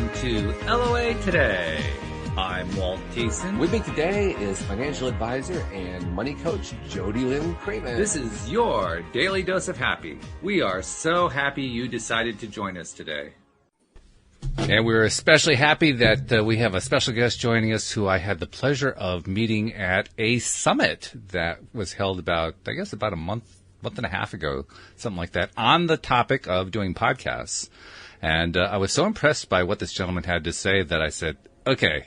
Welcome to LOA Today. I'm Walt Thiessen. With me today is financial advisor and money coach Jody Lynn Craven. This is your daily dose of happy. We are so happy you decided to join us today. And we're especially happy that we have a special guest joining us who I had the pleasure of meeting at a summit that was held about a month and a half ago, something like that, on the topic of doing podcasts. And I was so impressed by what this gentleman had to say that I said, okay,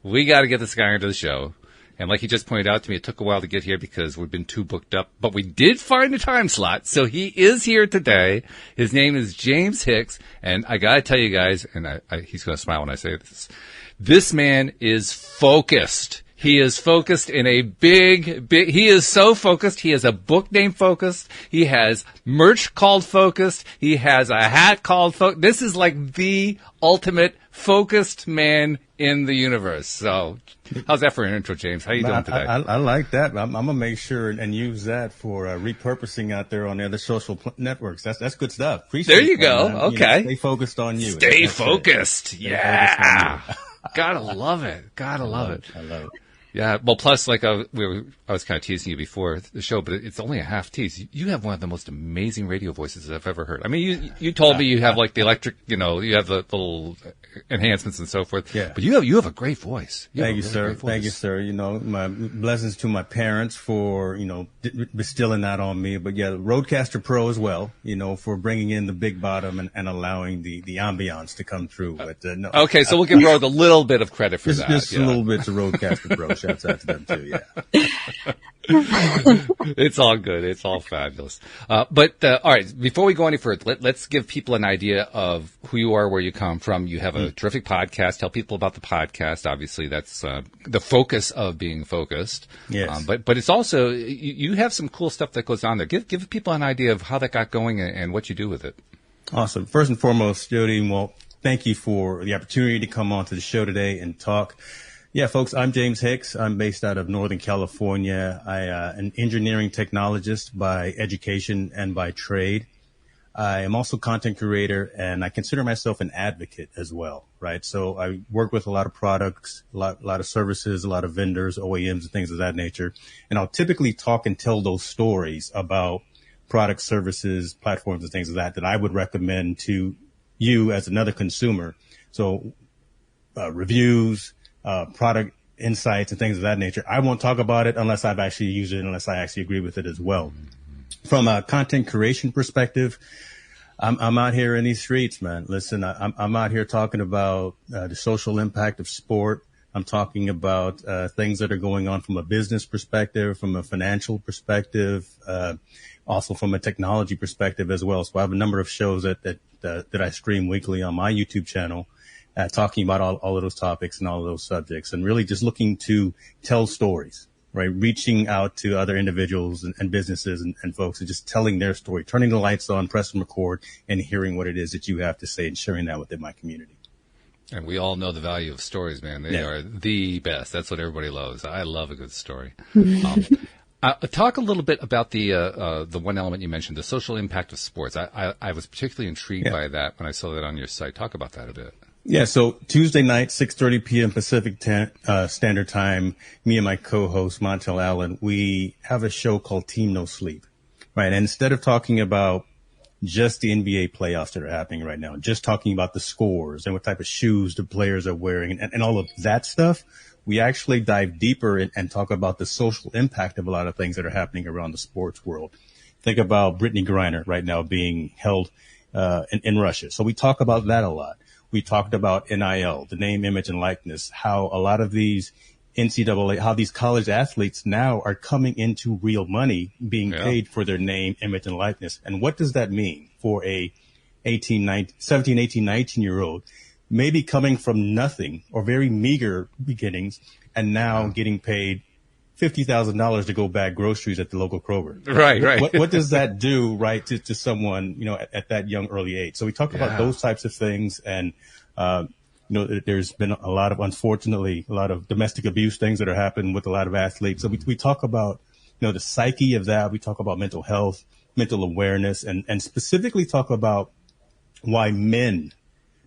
we got to get this guy into the show. And like he just pointed out to me, it took a while to get here because we've been too booked up. But we did find a time slot, so he is here today. His name is James Hicks. And I got to tell you guys, and he's going to smile when I say this man is focused. He is focused in a big, he is so focused. He has a book named Focused. He has merch called Focused. He has a hat called Focused. This is like the ultimate focused man in the universe. So how's that for an intro, James? How you doing today? I like that. I'm going to make sure and use that for repurposing out there on the other social networks. That's good stuff. Appreciate there you go. Man. Okay. Stay focused on you. Stay focused. Yeah. Gotta love it. Gotta love it. I love it. Yeah, well, plus, like I was kind of teasing you before the show, but it's only a half tease. You have one of the most amazing radio voices I've ever heard. I mean, you told me you have like the electric, you have the little enhancements and so forth. Yeah. But you have a great voice. Thank you, sir. Thank you, sir. My blessings to my parents for, bestilling that on me. But yeah, Roadcaster Pro as well, for bringing in the big bottom and allowing the ambiance to come through. But no. Okay, so we'll give Rode a little bit of credit for that. Just a little bit to Roadcaster Pro. Shouts out to them too, yeah. It's all good. It's all fabulous. But all right, before we go any further, let's give people an idea of who you are, where you come from. You have a terrific podcast. Tell people about the podcast. Obviously, that's the focus of being focused. Yes. But it's also, you have some cool stuff that goes on there. Give people an idea of how that got going and what you do with it. Awesome. First and foremost, Jody, well, thank you for the opportunity to come on to the show today and talk. Yeah, folks, I'm James Hicks. I'm based out of Northern California. An engineering technologist by education and by trade. I am also content creator, and I consider myself an advocate as well, right? So I work with a lot of products, a lot of services, a lot of vendors, OEMs, and things of that nature. And I'll typically talk and tell those stories about products, services, platforms, and things of that I would recommend to you as another consumer. So reviews, product insights and things of that nature. I won't talk about it unless I've actually used it, unless I actually agree with it as well. From a content creation perspective, I'm out here in these streets, man. Listen, I'm out here talking about the social impact of sport. I'm talking about things that are going on from a business perspective, from a financial perspective, also from a technology perspective as well. So I have a number of shows that I stream weekly on my YouTube channel. Talking about all of those topics and all of those subjects, and really just looking to tell stories, right? Reaching out to other individuals and businesses and folks and just telling their story, turning the lights on, pressing record, and hearing what it is that you have to say and sharing that within my community. And we all know the value of stories, man. They are the best. That's what everybody loves. I love a good story. Talk a little bit about the one element you mentioned, the social impact of sports. I was particularly intrigued by that when I saw that on your site. Talk about that a bit. Yeah, so Tuesday night, 6:30 p.m. Pacific Standard Time, me and my co-host, Montel Allen, we have a show called Team No Sleep, right? And instead of talking about just the NBA playoffs that are happening right now, just talking about the scores and what type of shoes the players are wearing and all of that stuff, we actually dive deeper and talk about the social impact of a lot of things that are happening around the sports world. Think about Brittany Griner right now being held in Russia. So we talk about that a lot. We talked about NIL, the name, image, and likeness, how a lot of these NCAA, how these college athletes now are coming into real money being paid for their name, image, and likeness. And what does that mean for a 17, 18, 19-year-old, maybe coming from nothing or very meager beginnings and now getting paid $50,000 to go bag groceries at the local Kroger. Right. What does that do, right, to someone, at that young early age? So we talk about those types of things, and there's been a lot of domestic abuse things that are happening with a lot of athletes. So we talk about, the psyche of that. We talk about mental health, mental awareness, and specifically talk about why men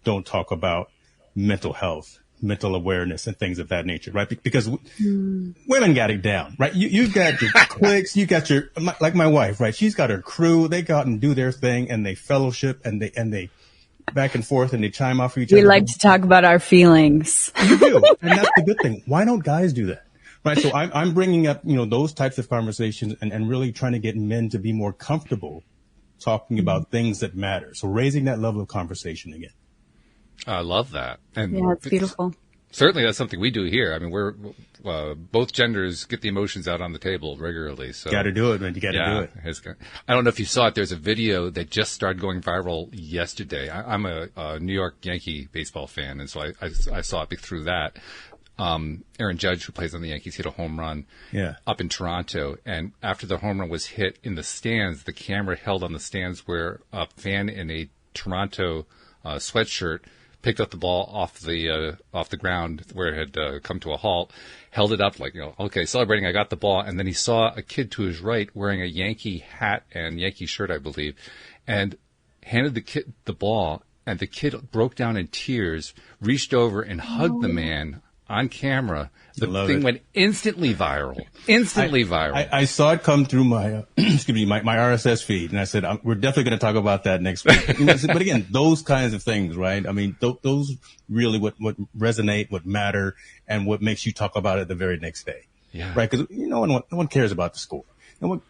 don't talk about mental health, mental awareness, and things of that nature, right? Because women got it down, right? You've got your cliques, you got your, like my wife, right? She's got her crew. They go out and do their thing, and they fellowship, and they back and forth, and they chime off each other. We like to talk about our feelings. You do, and that's the good thing. Why don't guys do that? Right. So I'm bringing up, those types of conversations and really trying to get men to be more comfortable talking about things that matter. So raising that level of conversation again. I love that. And Yeah, it's beautiful. certainly that's something we do here. I mean, we're both genders get the emotions out on the table regularly. So Got to do it, man. You got to do it. I don't know if you saw it. There's a video that just started going viral yesterday. I'm a New York Yankee baseball fan, and so I saw it through that. Aaron Judge, who plays on the Yankees, hit a home run up in Toronto. And after the home run was hit in the stands, the camera held on the stands where a fan in a Toronto sweatshirt picked up the ball off the ground where it had come to a halt, held it up like, okay, celebrating, I got the ball. And then he saw a kid to his right wearing a Yankee hat and Yankee shirt, I believe, and handed the kid the ball. And the kid broke down in tears, reached over and hugged the man on camera. The thing went instantly viral. I saw it come through my, my RSS feed. And I said, we're definitely going to talk about that next week. But again, those kinds of things, right? I mean, those really what resonate, what matter, and what makes you talk about it the very next day. Yeah. Right. Because no one cares about the score.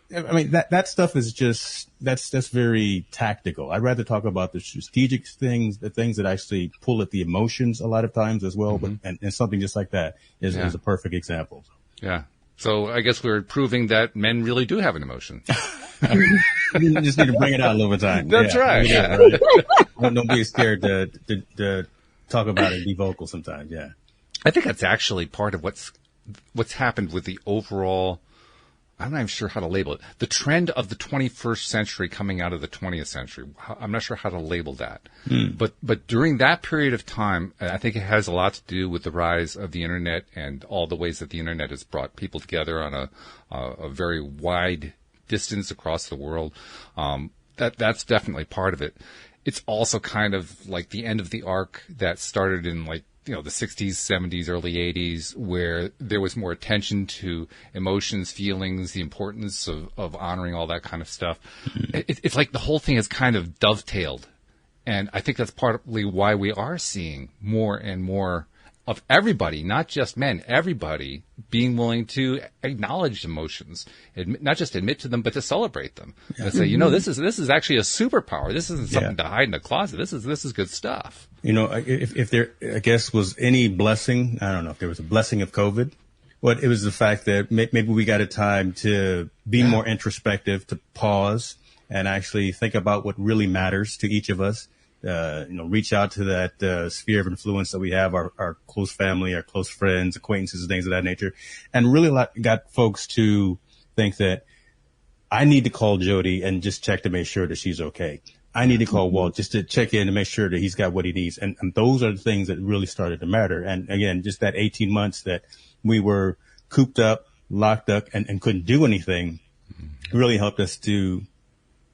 That stuff is just, that's very tactical. I'd rather talk about the strategic things, the things that actually pull at the emotions a lot of times as well. Mm-hmm. But, and something just like that is a perfect example. Yeah. So I guess we're proving that men really do have an emotion. You just need to bring it out a little bit of time. That's right. Yeah. Right. Don't be scared to talk about it, be vocal sometimes. Yeah. I think that's actually part of what's happened with the overall, I'm not even sure how to label it, the trend of the 21st century coming out of the 20th century. I'm not sure how to label that. But during that period of time, I think it has a lot to do with the rise of the internet and all the ways that the internet has brought people together on a very wide distance across the world. That's definitely part of it. It's also kind of like the end of the arc that started in the 60s, 70s, early 80s, where there was more attention to emotions, feelings, the importance of honoring all that kind of stuff. It's like the whole thing has kind of dovetailed. And I think that's partly why we are seeing more and more of everybody, not just men, everybody being willing to acknowledge emotions, not just admit to them, but to celebrate them. And say, this is actually a superpower. This isn't something to hide in a closet. This is good stuff. If there, I guess, was any blessing, I don't know if there was a blessing of COVID, but it was the fact that maybe we got a time to be more introspective, to pause and actually think about what really matters to each of us. Reach out to that sphere of influence that we have, our close family, our close friends, acquaintances, things of that nature, and really got folks to think that I need to call Jody and just check to make sure that she's okay. I need to call Walt just to check in and make sure that he's got what he needs. And those are the things that really started to matter. And again, just that 18 months that we were cooped up, locked up, and couldn't do anything really helped us to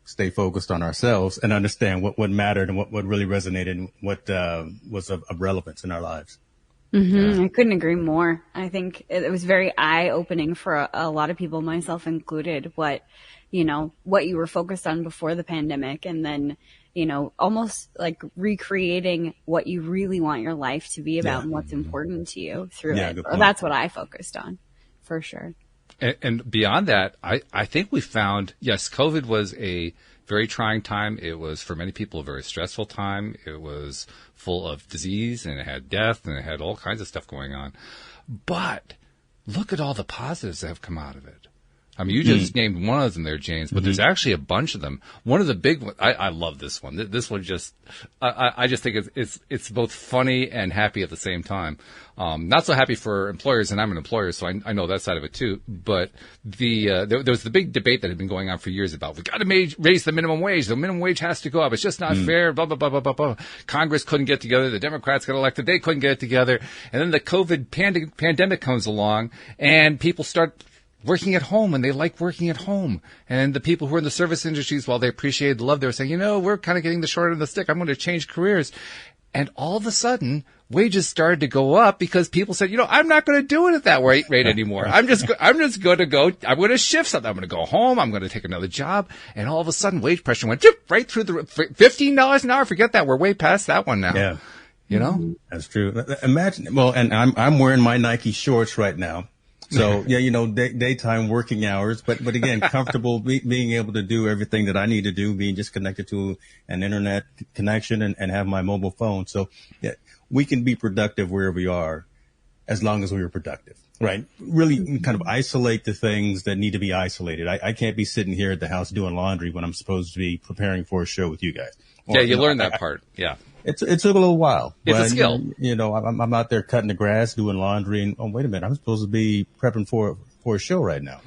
stay focused on ourselves and understand what mattered and what really resonated and what was of relevance in our lives. Mm-hmm. I couldn't agree more. I think it was very eye-opening for a lot of people, myself included, what you were focused on before the pandemic, and then, almost like recreating what you really want your life to be about and what's important to you through it. Or that's what I focused on, for sure. And beyond that, I think we found, yes, COVID was a very trying time. It was, for many people, a very stressful time. It was full of disease, and it had death, and it had all kinds of stuff going on. But look at all the positives that have come out of it. I mean, you just named one of them there, James, but there's actually a bunch of them. One of the big ones, I love this one. This one I just think it's both funny and happy at the same time. Not so happy for employers, and I'm an employer, so I know that side of it too. But there was the big debate that had been going on for years about, we got to raise the minimum wage. The minimum wage has to go up. It's just not fair, blah, blah, blah, blah, blah, blah. Congress couldn't get together. The Democrats got elected. They couldn't get it together. And then the COVID pandemic comes along, and people start working at home, and they like working at home. And the people who are in the service industries, while they appreciated the love, they were saying, we're kind of getting the short end of the stick. I'm going to change careers. And all of a sudden, wages started to go up because people said, I'm not going to do it at that rate anymore. I'm just going to shift something. I'm going to go home. I'm going to take another job. And all of a sudden wage pressure went right through the $15 an hour. Forget that. We're way past that one now. Yeah. That's true. Imagine, well, and I'm wearing my Nike shorts right now. So daytime working hours, but again, comfortable being able to do everything that I need to do, being just connected to an internet connection and have my mobile phone. So we can be productive wherever we are as long as we are productive, right? Really kind of isolate the things that need to be isolated. I can't be sitting here at the house doing laundry when I'm supposed to be preparing for a show with you guys. Or, you learn that part. Yeah. It took a little while. It's a skill. I'm out there cutting the grass, doing laundry, and oh, wait a minute, I'm supposed to be prepping for a show right now.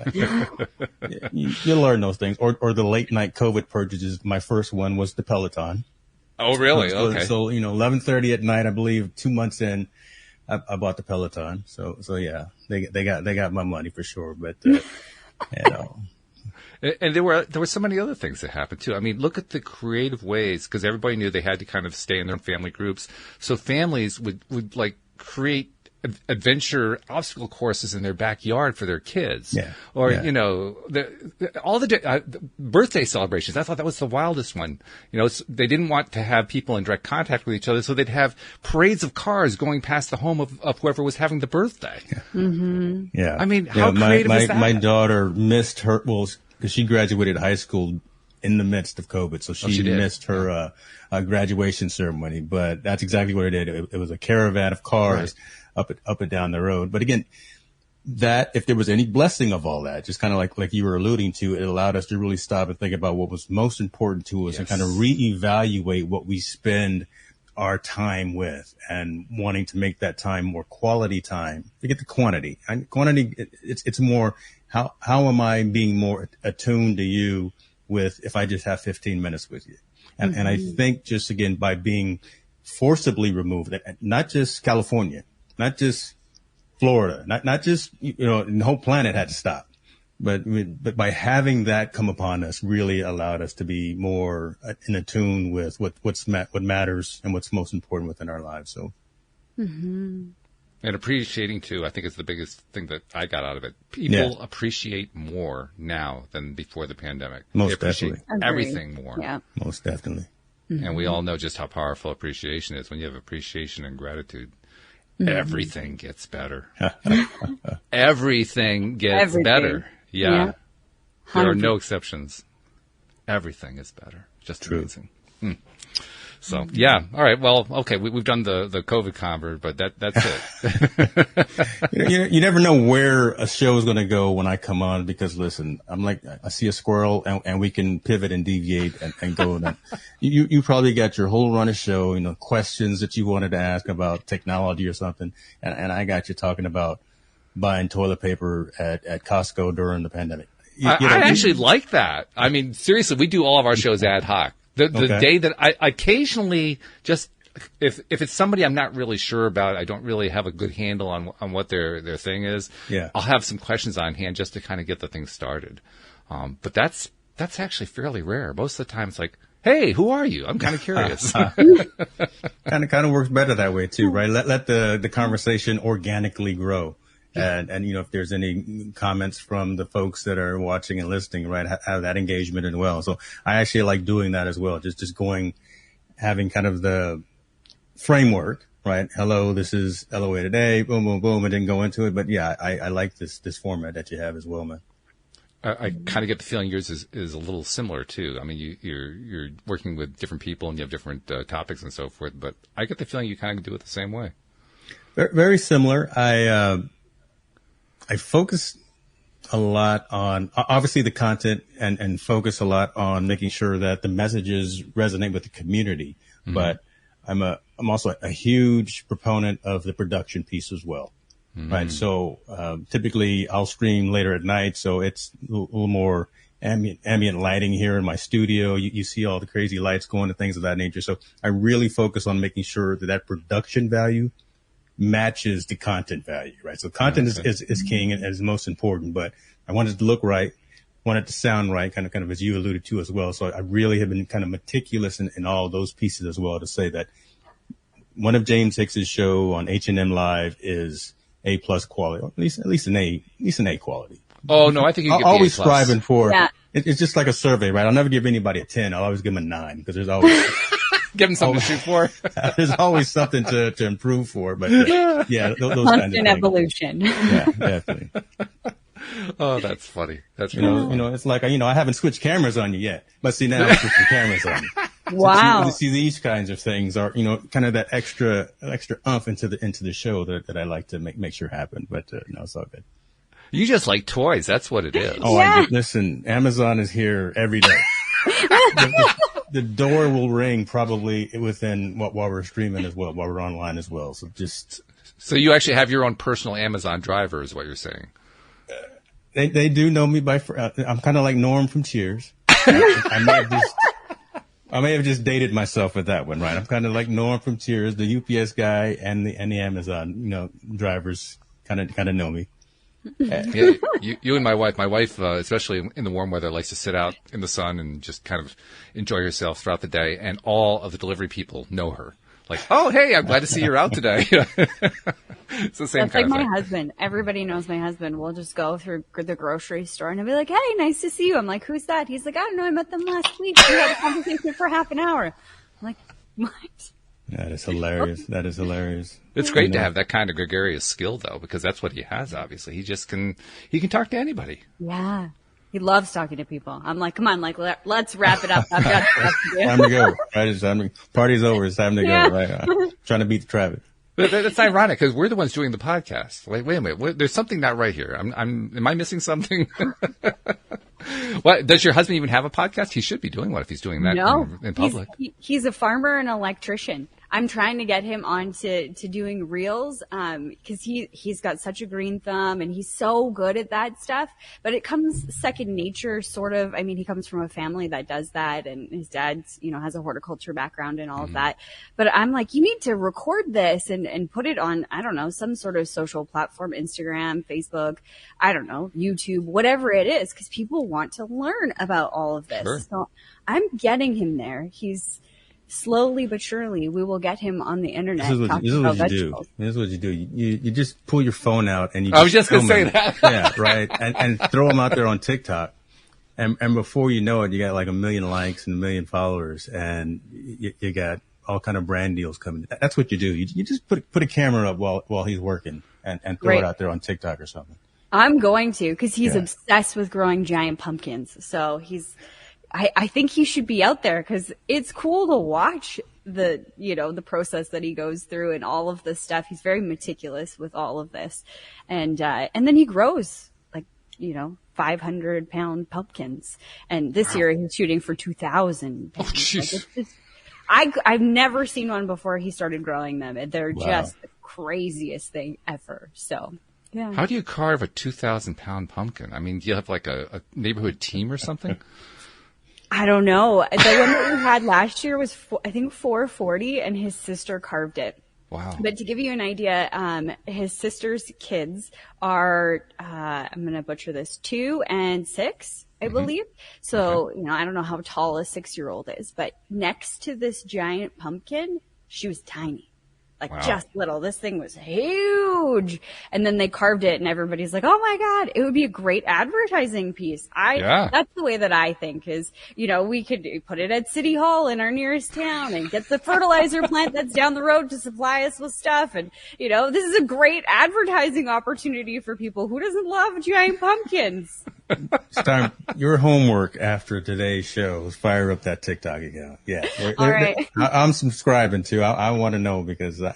You learn those things. Or the late night COVID purchases. My first one was the Peloton. Oh, really? Okay. So 11:30 at night, I believe, 2 months in, I bought the Peloton. So yeah, they got my money for sure. But And there were so many other things that happened too. I mean, look at the creative ways, because everybody knew they had to kind of stay in their family groups. So families would like create adventure obstacle courses in their backyard for their kids. Yeah. Or, all the birthday celebrations. I thought that was the wildest one. They didn't want to have people in direct contact with each other, so they'd have parades of cars going past the home of whoever was having the birthday. Yeah. Mm-hmm. Yeah. I mean, how creative is that? My daughter missed her, because she graduated high school in the midst of COVID. So she missed her graduation ceremony, but that's exactly what it did. It was a caravan of cars up and down the road. But again, that if there was any blessing of all that, just kind of like you were alluding to, it allowed us to really stop and think about what was most important to us and kind of reevaluate what we spend our time with and wanting to make that time more quality time. Forget the quantity. Quantity, it's more, how am I being more attuned to you with if I just have 15 minutes with you? And I think just again, by being forcibly removed, not just California, not just Florida, not just, the whole planet had to stop, but by having that come upon us really allowed us to be more in attune with what matters and what's most important within our lives. So. And appreciating too, I think is the biggest thing that I got out of it. People appreciate more now than before the pandemic. Most they appreciate definitely. everything more. Yeah. Most definitely. And we all know just how powerful appreciation is. When you have appreciation and gratitude, everything gets better. Everything gets better. Yeah. There are no exceptions. Everything is better. Just amazing. So, yeah. All right. Well, okay. We've done the COVID convert, but that's it. You never know where a show is going to go when I come on, because listen, I'm like, I see a squirrel and we can pivot and deviate and go. You probably got your whole run of show, questions that you wanted to ask about technology or something. And I got you talking about buying toilet paper at Costco during the pandemic. I actually like that. I mean, seriously, we do all of our shows ad hoc. The day that I occasionally just, if it's somebody I'm not really sure about, I don't really have a good handle on what their thing is. Yeah. I'll have some questions on hand just to kind of get the thing started. But that's actually fairly rare. Most of the time it's like, hey, who are you? I'm kind of curious. Kind of works better that way too, right? Let the conversation organically grow. And if there's any comments from the folks that are watching and listening, right, have that engagement as well. So I actually like doing that as well. Just having kind of the framework, right? Hello, this is LOA today, boom, boom, boom, and then go into it. But yeah, I like this format that you have as well, man. I kind of get the feeling yours is a little similar too. I mean, you're working with different people and you have different topics and so forth, but I get the feeling you kind of do it the same way. Very similar. I focus a lot on obviously the content and focus a lot on making sure that the messages resonate with the community. But I'm also a huge proponent of the production piece as well. Right. So, typically I'll stream later at night. So it's a little more ambient lighting here in my studio. You see all the crazy lights going and things of that nature. So I really focus on making sure that production value matches the content value, right? So content is king and is most important, but I want it to look right, want it to sound right, kind of as you alluded to as well. So I really have been kind of meticulous in all those pieces as well to say that one of James Hicks's show on HNM Live is A+ quality, or at least an A quality. Oh no, I think you get always the A+. striving for. Yeah. It's just like a survey, right? I'll never give anybody a 10. I'll always give them a 9 because there's always Give them something to shoot for. there's always something to improve for. But yeah, those kinds of Constant things. evolution. Yeah, definitely. Oh, that's funny. That's You know, it's like, I haven't switched cameras on you yet, but see, now I'm switching cameras on you. Wow. See, these kinds of things are, kind of that extra oomph into the show that I like to make sure happen. But no, it's all good. You just like toys. That's what it is. Oh, Yeah. Listen, Amazon is here every day. The door will ring probably within while we're streaming as well, while we're online as well. So you actually have your own personal Amazon driver, is what you're saying. They do know me I'm kind of like Norm from Cheers. I may have just dated myself with that one, right? I'm kind of like Norm from Cheers, the UPS guy and the Amazon, drivers kind of know me. Yeah, you and my wife, especially in the warm weather, likes to sit out in the sun and just kind of enjoy herself throughout the day. And all of the delivery people know her. Like, oh, hey, I'm glad to see you're out today. It's the same That's kind like of my thing. husband. Everybody knows my husband. We'll just go through the grocery store and I'll be like, hey, nice to see you. I'm like, who's that? He's like, I don't know. I met them last week. We had a conversation for half an hour. I'm like, what? That is hilarious. That is hilarious. It's great to have that kind of gregarious skill, though, because that's what he has, obviously. He can talk to anybody. Yeah. He loves talking to people. I'm like, come on, like, let's wrap it up. I've got stuff to do. Time to go. Right? It's time to, party's over. It's time to Yeah. go. Right? Trying to beat the traffic. But that's ironic because we're the ones doing the podcast. Wait a minute. There's something not right here. Am I missing something? What, does your husband even have a podcast? He should be doing one if he's doing that in public. He's a farmer and electrician. I'm trying to get him on to doing reels, cause he's got such a green thumb and he's so good at that stuff, but it comes second nature, sort of. I mean, he comes from a family that does that and his dad's, has a horticulture background and all of that. But I'm like, you need to record this and put it on, I don't know, some sort of social platform, Instagram, Facebook, I don't know, YouTube, whatever it is, cause people want to learn about all of this. Sure. So I'm getting him there. Slowly but surely, we will get him on the internet. This is what you do. You just pull your phone out and you. I was just going to say that. Yeah, right. And throw them out there on TikTok, and before you know it, you got like 1 million likes and 1 million followers, and you got all kind of brand deals coming. That's what you do. You just put a camera up while he's working and throw it out there on TikTok or something. I'm going to, because he's obsessed with growing giant pumpkins. So I think he should be out there because it's cool to watch the process that he goes through and all of this stuff. He's very meticulous with all of this. And then he grows 500-pound pumpkins. And this year he's shooting for 2,000 pounds. Oh, jeez. I've never seen one before he started growing them. They're just the craziest thing ever. So, yeah. How do you carve a 2,000-pound pumpkin? I mean, do you have like a neighborhood team or something? I don't know. The one that we had last year was, I think, 440, and his sister carved it. Wow. But to give you an idea, his sister's kids are, I'm going to butcher this, 2 and 6, I believe. So, I don't know how tall a 6-year-old is, but next to this giant pumpkin, she was tiny. Just little. This thing was huge. And then they carved it and everybody's like, oh my God, it would be a great advertising piece. That's the way that I think is, we could put it at City Hall in our nearest town and get the fertilizer plant that's down the road to supply us with stuff. And, this is a great advertising opportunity for people. Who doesn't love giant pumpkins? It's time. Your homework after today's show is fire up that TikTok account. Yeah. All right. I'm subscribing to. I want to know because I'm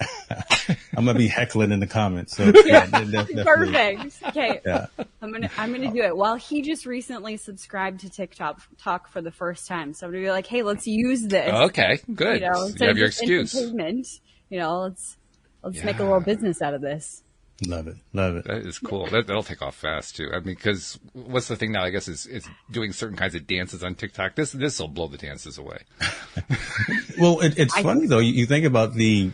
going to be heckling in the comments. So definitely. Perfect. Okay. Yeah. I'm gonna do it. Well, he just recently subscribed to TikTok for the first time. So I'm gonna be like, hey, let's use this. Okay, good. You have your excuse. Entertainment. Let's make a little business out of this. Love it. That is cool. That'll take off fast too. I mean, because what's the thing now? I guess is doing certain kinds of dances on TikTok. This will blow the dances away. Well, it's funny though. You think about the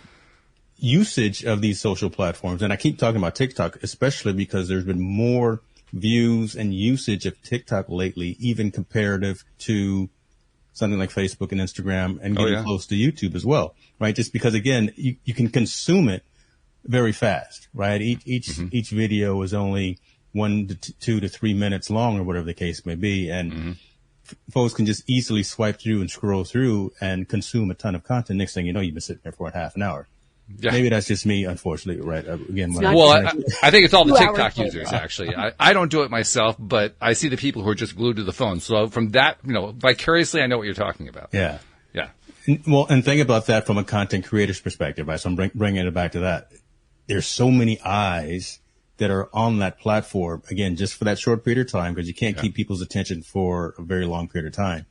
usage of these social platforms, and I keep talking about TikTok, especially because there's been more views and usage of TikTok lately, even comparative to something like Facebook and Instagram, and getting close to YouTube as well, right? Just because, again, you can consume it very fast, right? Each video is only 1 to 2 to 3 minutes long, or whatever the case may be, and folks can just easily swipe through and scroll through and consume a ton of content. Next thing you know, you've been sitting there for half an hour. Yeah. Maybe that's just me, unfortunately, right? Again, I think it's all the TikTok users, actually. I don't do it myself, but I see the people who are just glued to the phone. So from that, vicariously, I know what you're talking about. Yeah. Yeah. Well, and think about that from a content creator's perspective, right? So I'm bringing it back to that. There's so many eyes that are on that platform, again, just for that short period of time, because you can't keep people's attention for a very long period of time.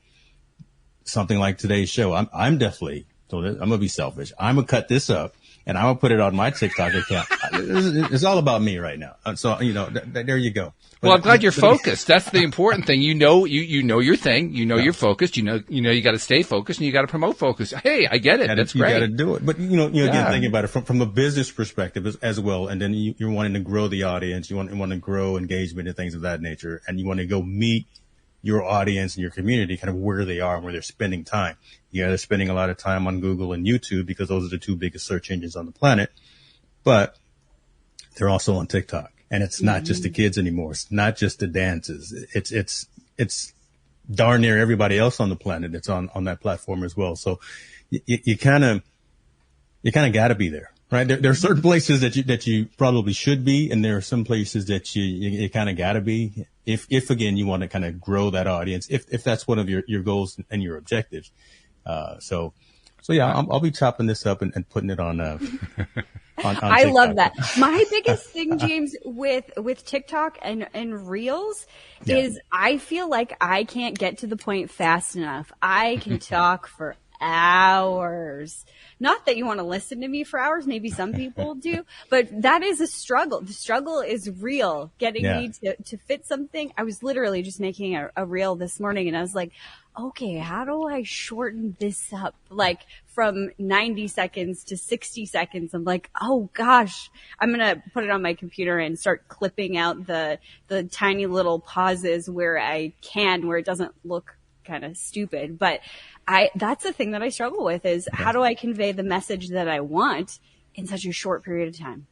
Something like today's show, I'm definitely, so I'm going to be selfish. I'm going to cut this up and I'm going to put it on my TikTok account. It's all about me right now. So, there you go. Well, I'm glad you're focused. That's the important thing. You know your thing. You're focused. You got to stay focused and you got to promote focus. Hey, I get it. That's great. You got to do it. But, again, thinking about it from a business perspective as well. And then you're wanting to grow the audience. You want to grow engagement and things of that nature. And you want to go meet your audience and your community kind of where they are and where they're spending time. Yeah, they're spending a lot of time on Google and YouTube because those are the two biggest search engines on the planet. But they're also on TikTok. And it's not just the kids anymore. It's not just the dances. It's darn near everybody else on the planet. It's on that platform as well. So you kind of got to be there, right? There are certain places that you probably should be, and there are some places that you kind of got to be. If again you want to kind of grow that audience, if that's one of your goals and your objectives. So yeah, I'll be chopping this up and putting it on. I love that. My biggest thing, James, with TikTok and Reels is I feel like I can't get to the point fast enough. I can talk for hours. Not that you want to listen to me for hours. Maybe some people do, but that is a struggle. The struggle is real. Getting me to fit something. I was literally just making a reel this morning and I was like, okay, how do I shorten this up? Like from 90 seconds to 60 seconds. I'm like, oh gosh, I'm going to put it on my computer and start clipping out the tiny little pauses where I can, where it doesn't look kind of stupid. But that's the thing that I struggle with is how do I convey the message that I want in such a short period of time?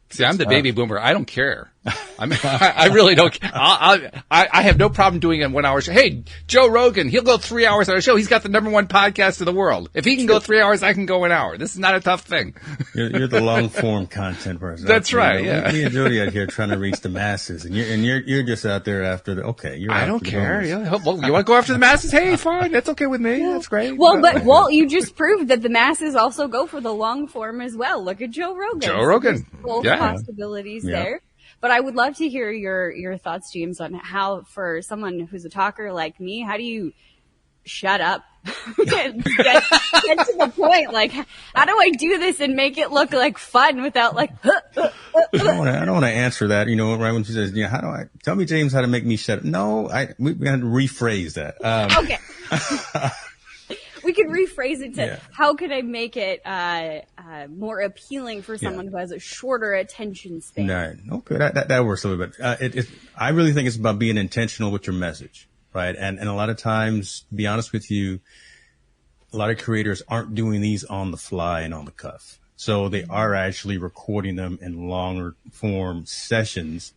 See, I'm the baby boomer. I don't care. I really don't. I have no problem doing a 1 hour show. Hey, Joe Rogan, he'll go 3 hours on a show. He's got the #1 podcast in the world. If he can go 3 hours, I can go an hour. This is not a tough thing. You're the long form content person. That's right. Yeah. Me and Jody out here trying to reach the masses, and you're just out there after the. Okay, I don't care. Yeah. Well, you want to go after the masses? Hey, fine. That's okay with me. Yeah. That's great. Well, but Walt, you just proved that the masses also go for the long form as well. Look at Joe Rogan. Joe Rogan. Both possibilities there. But I would love to hear your thoughts, James, on how, for someone who's a talker like me, how do you shut up? get to the point. Like, how do I do this and make it look like fun without like, I don't want to answer that. Right when she says, how do I tell me, James, how to make me shut up? No, we're going to rephrase that. Okay. We could rephrase it to how could I make it more appealing for someone who has a shorter attention span? Right. Okay, that works a little bit. I really think it's about being intentional with your message, right? And a lot of times, to be honest with you, a lot of creators aren't doing these on the fly and on the cuff. So they are actually recording them in longer form sessions,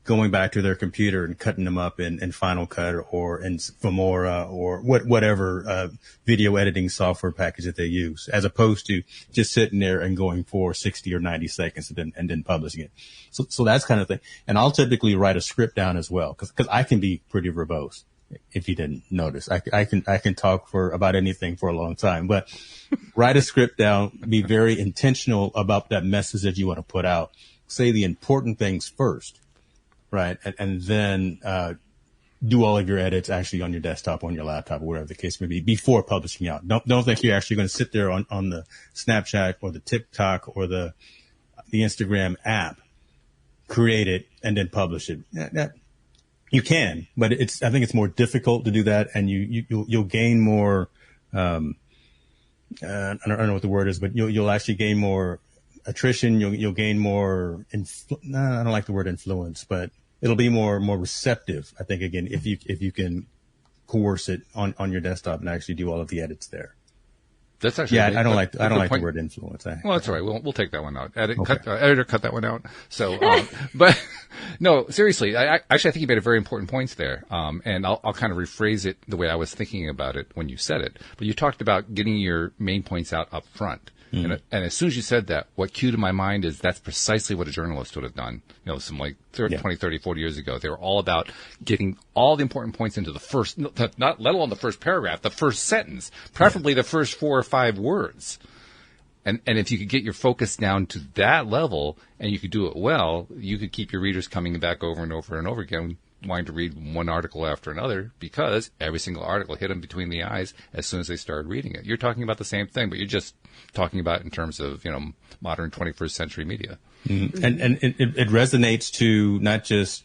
going back to their computer and cutting them up in Final Cut or in Filmora or whatever video editing software package that they use, as opposed to just sitting there and going for 60 or 90 seconds and then publishing it. So that's kind of thing. And I'll typically write a script down as well, because I can be pretty verbose. If you didn't notice, I can talk about anything for a long time, but write a script down, be very intentional about that message that you want to put out. Say the important things first. Right. And then, do all of your edits actually on your desktop, on your laptop, or whatever the case may be, before publishing out. Don't think you're actually going to sit there on the Snapchat or the TikTok or the Instagram app, create it and then publish it. That you can, but I think it's more difficult to do that. And you'll gain more, I don't know what the word is, but you'll actually gain more attrition. You'll gain more, I don't like the word influence, but it'll be more receptive, I think, again, if you can coerce it on your desktop and actually do all of the edits there. That's actually I don't like the word influence. Well, that's all right. We'll take that one out. Editor, cut that one out. So, but no, seriously, I think you made a very important point there. And I'll kind of rephrase it the way I was thinking about it when you said it. But you talked about getting your main points out up front. Mm-hmm. And as soon as you said that, what cued in my mind is that's precisely what a journalist would have done, some like 20, 30, 40 years ago. They were all about getting all the important points into the first, not let alone the first paragraph, the first sentence, preferably the first 4 or 5 words. And if you could get your focus down to that level and you could do it well, you could keep your readers coming back over and over and over again, wanting to read one article after another because every single article hit them between the eyes as soon as they started reading it. You're talking about the same thing, but you're just talking about it in terms of, modern 21st century media. Mm-hmm. And it resonates to not just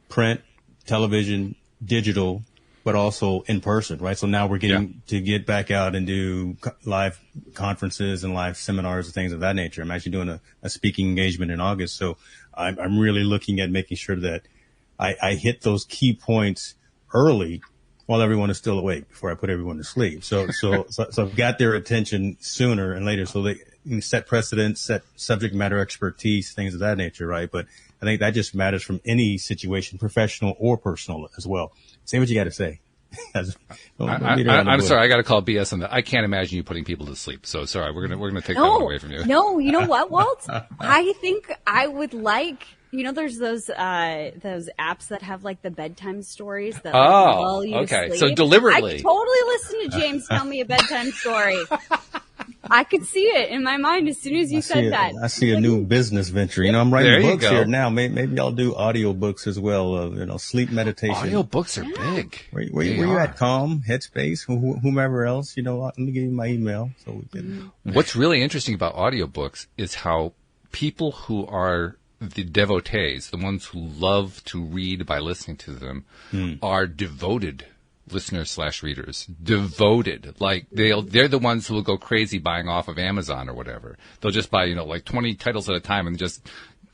print, television, digital, but also in person, right? So now we're getting to get back out and do live conferences and live seminars and things of that nature. I'm actually doing a speaking engagement in August. So I'm really looking at making sure that I hit those key points early while everyone is still awake before I put everyone to sleep. So I've got their attention sooner and later. So they set precedents, set subject matter expertise, things of that nature, right? But I think that just matters from any situation, professional or personal as well. Say what you got to say. I'm sorry, I got to call BS on that. I can't imagine you putting people to sleep. So sorry, we're gonna take that one away from you. No, you know what, Walt? I think I would like. There's those apps that have like the bedtime stories that lull you to sleep. So deliberately, I could totally listen to James tell me a bedtime story. I could see it in my mind as soon as you said that. I see a new business venture. I'm writing books here now. Maybe I'll do audio books as well. Sleep meditation. Audio books are big. Where you at? Calm, Headspace, whomever else. Let me give you my email so we can. What's really interesting about audiobooks is how people who are the devotees, the ones who love to read by listening to them, are devoted listeners/readers. Devoted. Like they're the ones who will go crazy buying off of Amazon or whatever. They'll just buy, like 20 titles at a time and just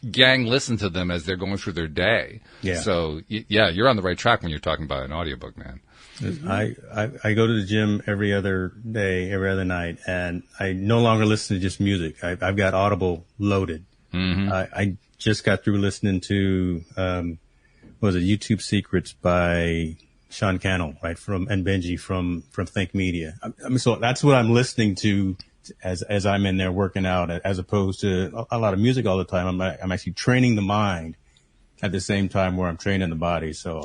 gang listen to them as they're going through their day. Yeah. So you're on the right track when you're talking about an audiobook, man. I go to the gym every other day, every other night, and I no longer listen to just music. I've got Audible loaded. Mm-hmm. I just got through listening to, YouTube Secrets by Sean Cannell, right? And Benji from Think Media. So that's what I'm listening to as I'm in there working out, as opposed to a lot of music all the time. I'm actually training the mind at the same time where I'm training the body. So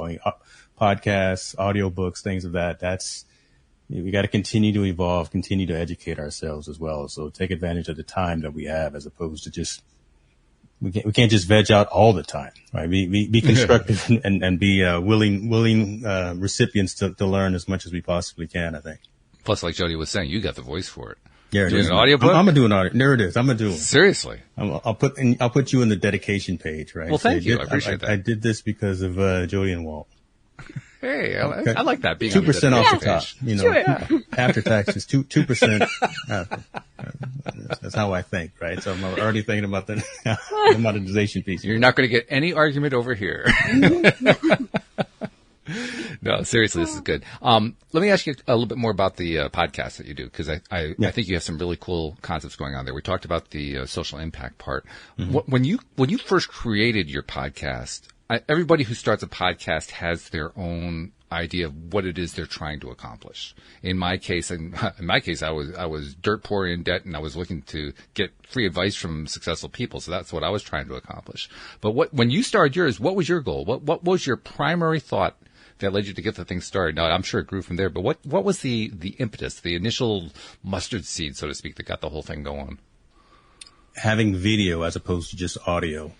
podcasts, audiobooks, things of that's, we got to continue to evolve, continue to educate ourselves as well. So take advantage of the time that we have as opposed to just, we can't just veg out all the time, right? Be constructive and be willing recipients to learn as much as we possibly can, I think. Plus, like Jody was saying, you got the voice for it. Yeah, doing an audiobook? I'm gonna do an audio. There it is. I'm gonna do it. Seriously. I'll put you in the dedication page, right? Well, thank you. I appreciate that. I did this because of Jody and Walt. Hey, I like that. Being 2% off the top. Sure. After taxes, 2%. That's how I think, right? So I'm already thinking about the monetization piece. You're not going to get any argument over here. No, seriously, this is good. Let me ask you a little bit more about the podcast that you do, because I think you have some really cool concepts going on there. We talked about the social impact part. Mm-hmm. When you first created your podcast, everybody who starts a podcast has their own idea of what it is they're trying to accomplish. In my case, I was dirt poor in debt, and I was looking to get free advice from successful people. So that's what I was trying to accomplish. But when you started yours, what was your goal? What was your primary thought that led you to get the thing started? Now, I'm sure it grew from there, but what was the impetus, the initial mustard seed, so to speak, that got the whole thing going? Having video as opposed to just audio.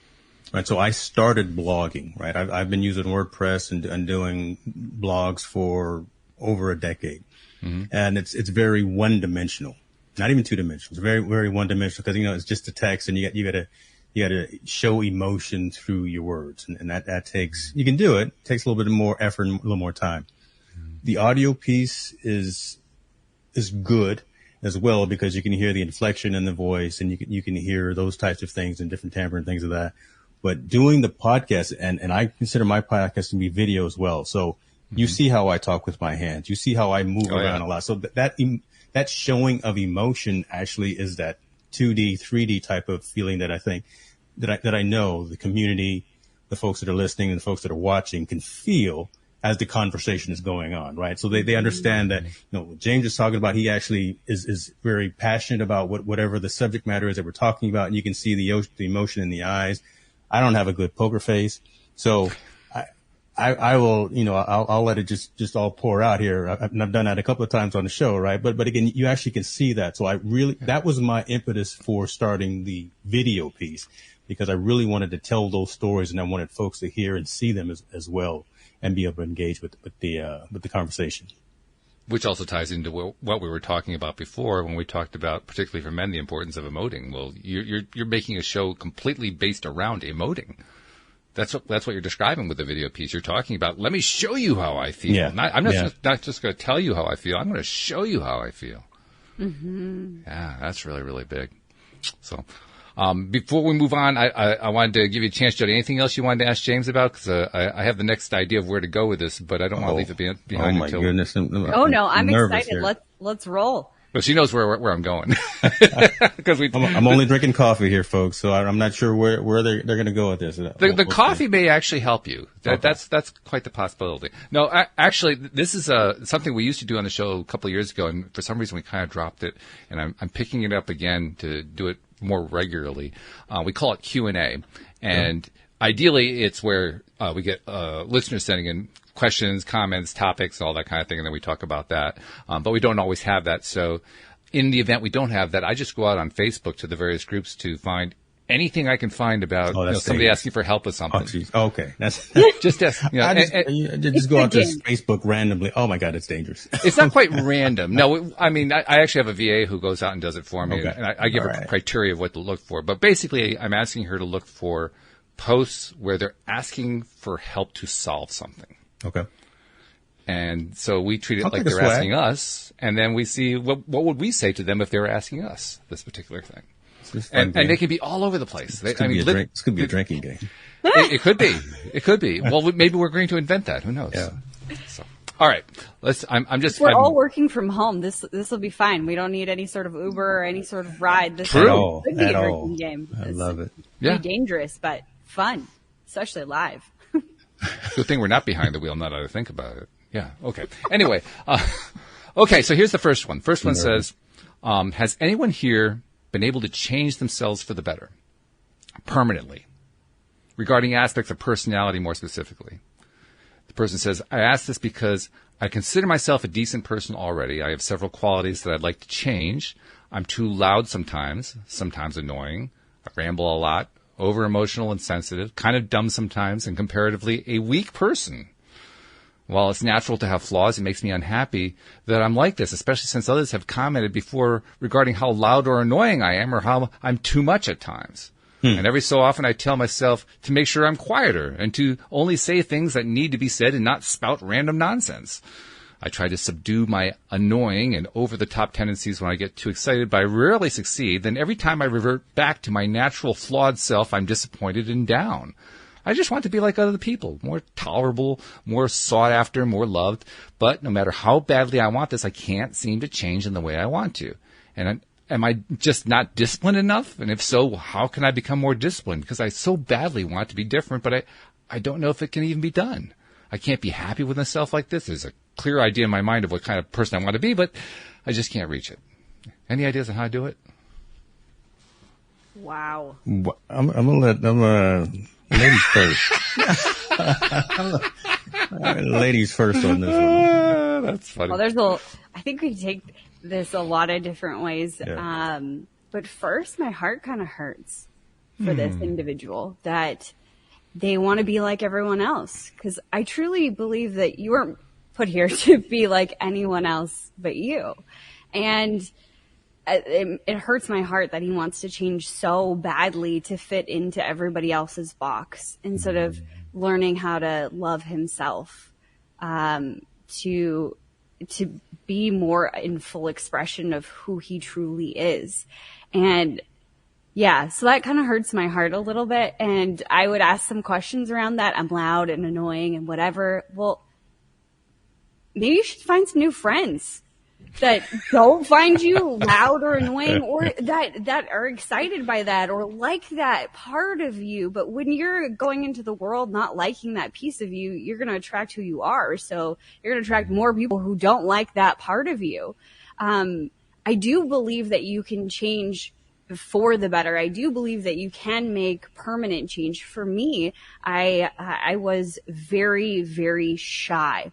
Right, so I started blogging, right? I've been using WordPress and doing blogs for over a decade. Mm-hmm. And it's very one dimensional, not even two dimensional. It's very, very one dimensional because, it's just a text and you gotta show emotion through your words. And that takes, you can do it. It takes a little bit more effort and a little more time. Mm-hmm. The audio piece is good as well because you can hear the inflection in the voice and you can hear those types of things and different timbre and things of that. But doing the podcast, and I consider my podcast to be video as well. So You see how I talk with my hands. You see how I move around a lot. So that showing of emotion actually is that 2D, 3D type of feeling that I think that I know the community, the folks that are listening and the folks that are watching can feel as the conversation is going on, right? So they understand that, what James is talking about, he actually is very passionate about whatever the subject matter is that we're talking about. And you can see the emotion in the eyes. I don't have a good poker face. So I will, I'll let it just all pour out here. I've done that a couple of times on the show, right? But again, you actually can see that. So that was my impetus for starting the video piece, because I really wanted to tell those stories and I wanted folks to hear and see them as well and be able to engage with the conversation. Which also ties into what we were talking about before when we talked about, particularly for men, the importance of emoting. Well, you're making a show completely based around emoting. That's what you're describing with the video piece. You're talking about, let me show you how I feel. Yeah. I'm not just going to tell you how I feel. I'm going to show you how I feel. Mm-hmm. Yeah, that's really, really big. So, before we move on, I wanted to give you a chance, Jody. Anything else you wanted to ask James about? Because I have the next idea of where to go with this, but I don't want to leave it behind. Oh my goodness! I'm excited. Here. Let's roll. Well, she knows where I'm going. Because I'm only drinking coffee here, folks, so I'm not sure where they're going to go with this. The coffee may actually help you. That's quite the possibility. No, actually, this is something we used to do on the show a couple of years ago, and for some reason we kind of dropped it, and I'm picking it up again to do it more regularly. We call it Q&A, and ideally it's where we get listeners sending in questions, comments, topics, all that kind of thing, and then we talk about that. But we don't always have that. So in the event we don't have that, I just go out on Facebook to the various groups to find anything I can find about somebody asking for help with something. Oh, okay. That's just ask, just go out to Facebook randomly. Oh my God, it's dangerous. It's not quite random. No, I mean, I actually have a VA who goes out and does it for me, and I give her criteria of what to look for. But basically, I'm asking her to look for posts where they're asking for help to solve something. Okay. And so we treat it like they're asking us, and then we see what would we say to them if they were asking us this particular thing. And they can be all over the place. This could be a drinking game. It could be. It could be. Well, maybe we're going to invent that. Who knows? Yeah. So, all right. We're all working from home. This will be fine. We don't need any sort of Uber or any sort of ride. This True. could be a drinking game. I love it. Yeah. Be dangerous, but fun, especially live. Good thing we're not behind the wheel, not how to think about it. Yeah. Okay. Anyway. Okay. So here's the first one. First one says, has anyone here been able to change themselves for the better permanently regarding aspects of personality more specifically? The person says, I ask this because I consider myself a decent person already. I have several qualities that I'd like to change. I'm too loud sometimes annoying. I ramble a lot. Over-emotional and sensitive, kind of dumb sometimes, and comparatively a weak person. While it's natural to have flaws, it makes me unhappy that I'm like this, especially since others have commented before regarding how loud or annoying I am or how I'm too much at times. And every so often I tell myself to make sure I'm quieter and to only say things that need to be said and not spout random nonsense. I try to subdue my annoying and over-the-top tendencies when I get too excited, but I rarely succeed. Then every time I revert back to my natural flawed self, I'm disappointed and down. I just want to be like other people, more tolerable, more sought after, more loved. But no matter how badly I want this, I can't seem to change in the way I want to. And am I just not disciplined enough? And if so, how can I become more disciplined? Because I so badly want to be different, but I don't know if it can even be done. I can't be happy with myself like this. There's a clear idea in my mind of what kind of person I want to be, but I just can't reach it. Any ideas on how to do it? Wow. I'm ladies first. Ladies first on this one. That's funny. Well, I think we take this a lot of different ways. Yeah. But first, my heart kind of hurts for this individual that they want to be like everyone else. Because I truly believe that you weren't put here to be like anyone else but you. And it hurts my heart that he wants to change so badly to fit into everybody else's box instead of learning how to love himself, to be more in full expression of who he truly is. And yeah, so that kind of hurts my heart a little bit. And I would ask some questions around that. I'm loud and annoying and whatever. Well, maybe you should find some new friends that don't find you loud or annoying, or that are excited by that or like that part of you. But when you're going into the world not liking that piece of you, you're going to attract who you are. So you're going to attract more people who don't like that part of you. I do believe that you can change for the better. I do believe that you can make permanent change. For me, I was very, very shy.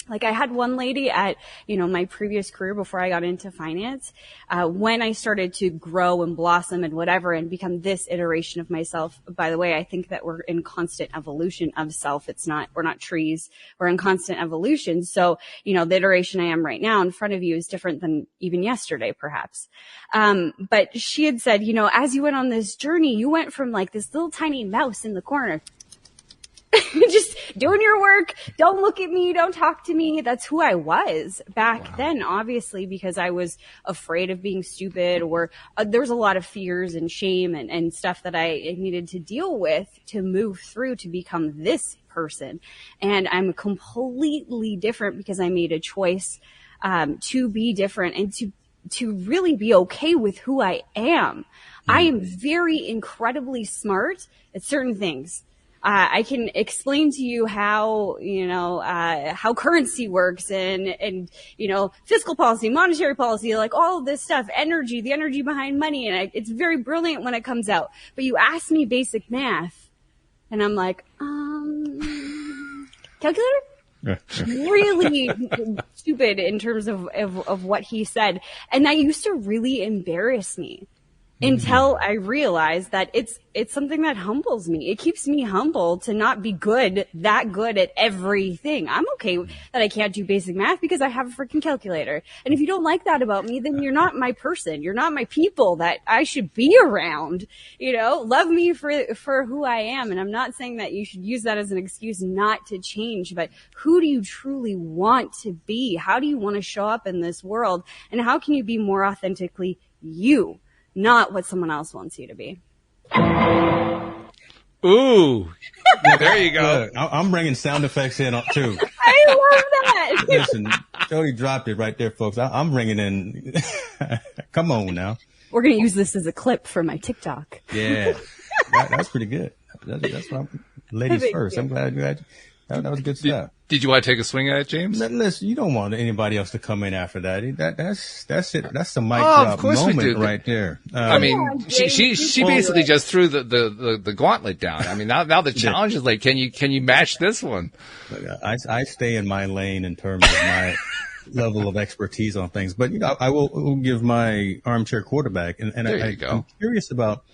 Like I had one lady at, my previous career before I got into finance, when I started to grow and blossom and whatever and become this iteration of myself. By the way, I think that we're in constant evolution of self. We're not trees. We're in constant evolution. So, the iteration I am right now in front of you is different than even yesterday, perhaps. But she had said, as you went on this journey, you went from like this little tiny mouse in the corner just doing your work. Don't look at me. Don't talk to me. That's who I was back then, obviously, because I was afraid of being stupid, or there was a lot of fears and shame and stuff that I needed to deal with to move through to become this person. And I'm completely different because I made a choice to be different and to really be okay with who I am. I am very incredibly smart at certain things. I can explain to you how currency works and fiscal policy, monetary policy, like all of this stuff, the energy behind money. And it's very brilliant when it comes out. But you ask me basic math and I'm like, calculator? Really stupid in terms of what he said. And that used to really embarrass me. Until I realized that it's something that humbles me. It keeps me humble to not be that good at everything. I'm okay that I can't do basic math because I have a freaking calculator. And if you don't like that about me, then you're not my person. You're not my people that I should be around. Love me for who I am. And I'm not saying that you should use that as an excuse not to change, but who do you truly want to be? How do you want to show up in this world? And how can you be more authentically you? Not what someone else wants you to be. Ooh, there you go. I'm bringing sound effects in too. I love that. Listen, Jody dropped it right there, folks. I'm bringing in. Come on now. We're going to use this as a clip for my TikTok. Yeah, that's pretty good. That's what ladies first. I'm glad that was good stuff. Did you want to take a swing at it, James? Listen, you don't want anybody else to come in after that. That's it. That's the mic drop moment right there. I mean, she basically just threw the gauntlet down. I mean, now the challenge is like, can you match this one? I stay in my lane in terms of my level of expertise on things, but I will give my armchair quarterback, and I'm curious about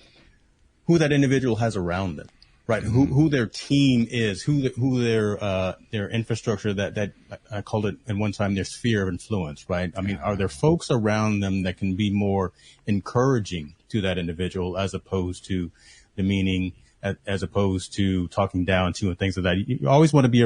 who that individual has around them. Right, who their team is, who their infrastructure that I called it at one time their sphere of influence. Right, I mean, are there folks around them that can be more encouraging to that individual as opposed to demeaning, as opposed to talking down to and things like that? You always want to be.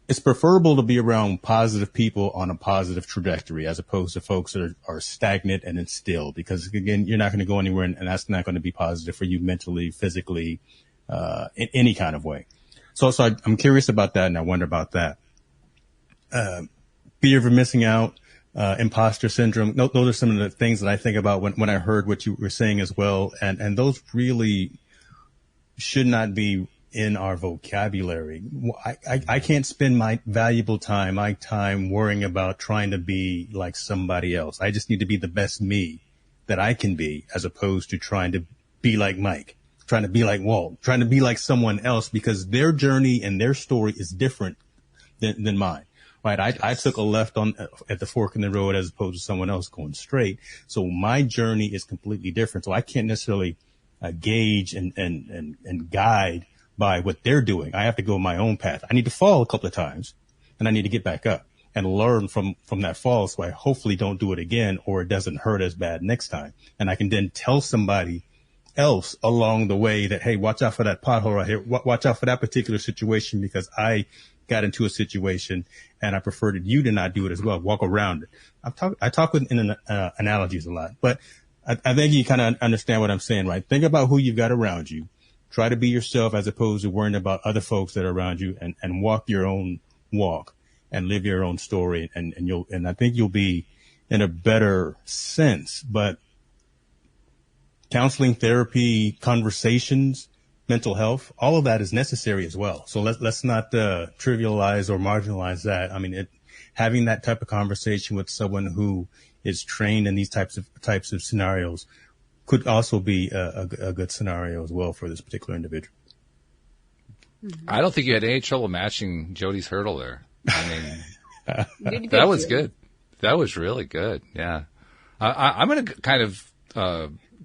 It's preferable to be around positive people on a positive trajectory as opposed to folks that are stagnant and instilled. Because again, you're not going to go anywhere, and that's not going to be positive for you mentally, physically. In any kind of way. So I'm curious about that, and I wonder about that. Fear of missing out, imposter syndrome. Those are some of the things that I think about when I heard what you were saying as well. And those really should not be in our vocabulary. I can't spend my valuable time, my time worrying about trying to be like somebody else. I just need to be the best me that I can be, as opposed to trying to be like Mike. Trying to be like Walt, trying to be like someone else, because their journey and their story is different than mine, right? I took a left at the fork in the road as opposed to someone else going straight. So my journey is completely different. So I can't necessarily gauge and guide by what they're doing. I have to go my own path. I need to fall a couple of times, and I need to get back up and learn from that fall, so I hopefully don't do it again, or it doesn't hurt as bad next time. And I can then tell somebody else along the way that, hey, watch out for that pothole right here. Watch out for that particular situation, because I got into a situation and I prefer that you to not do it as well. Walk around it. I talk in analogies a lot, but I think you kind of understand what I'm saying, right? Think about who you've got around you. Try to be yourself as opposed to worrying about other folks that are around you, and walk your own walk. and live your own story. And I think you'll be in a better sense. But counseling, therapy, conversations, mental health, all of that is necessary as well. So let's not trivialize or marginalize that. I mean, having that type of conversation with someone who is trained in these types of scenarios could also be a good scenario as well for this particular individual. I don't think you had any trouble matching Jody's hurdle there. I mean, that was good. That was really good. Yeah. I'm going to kind of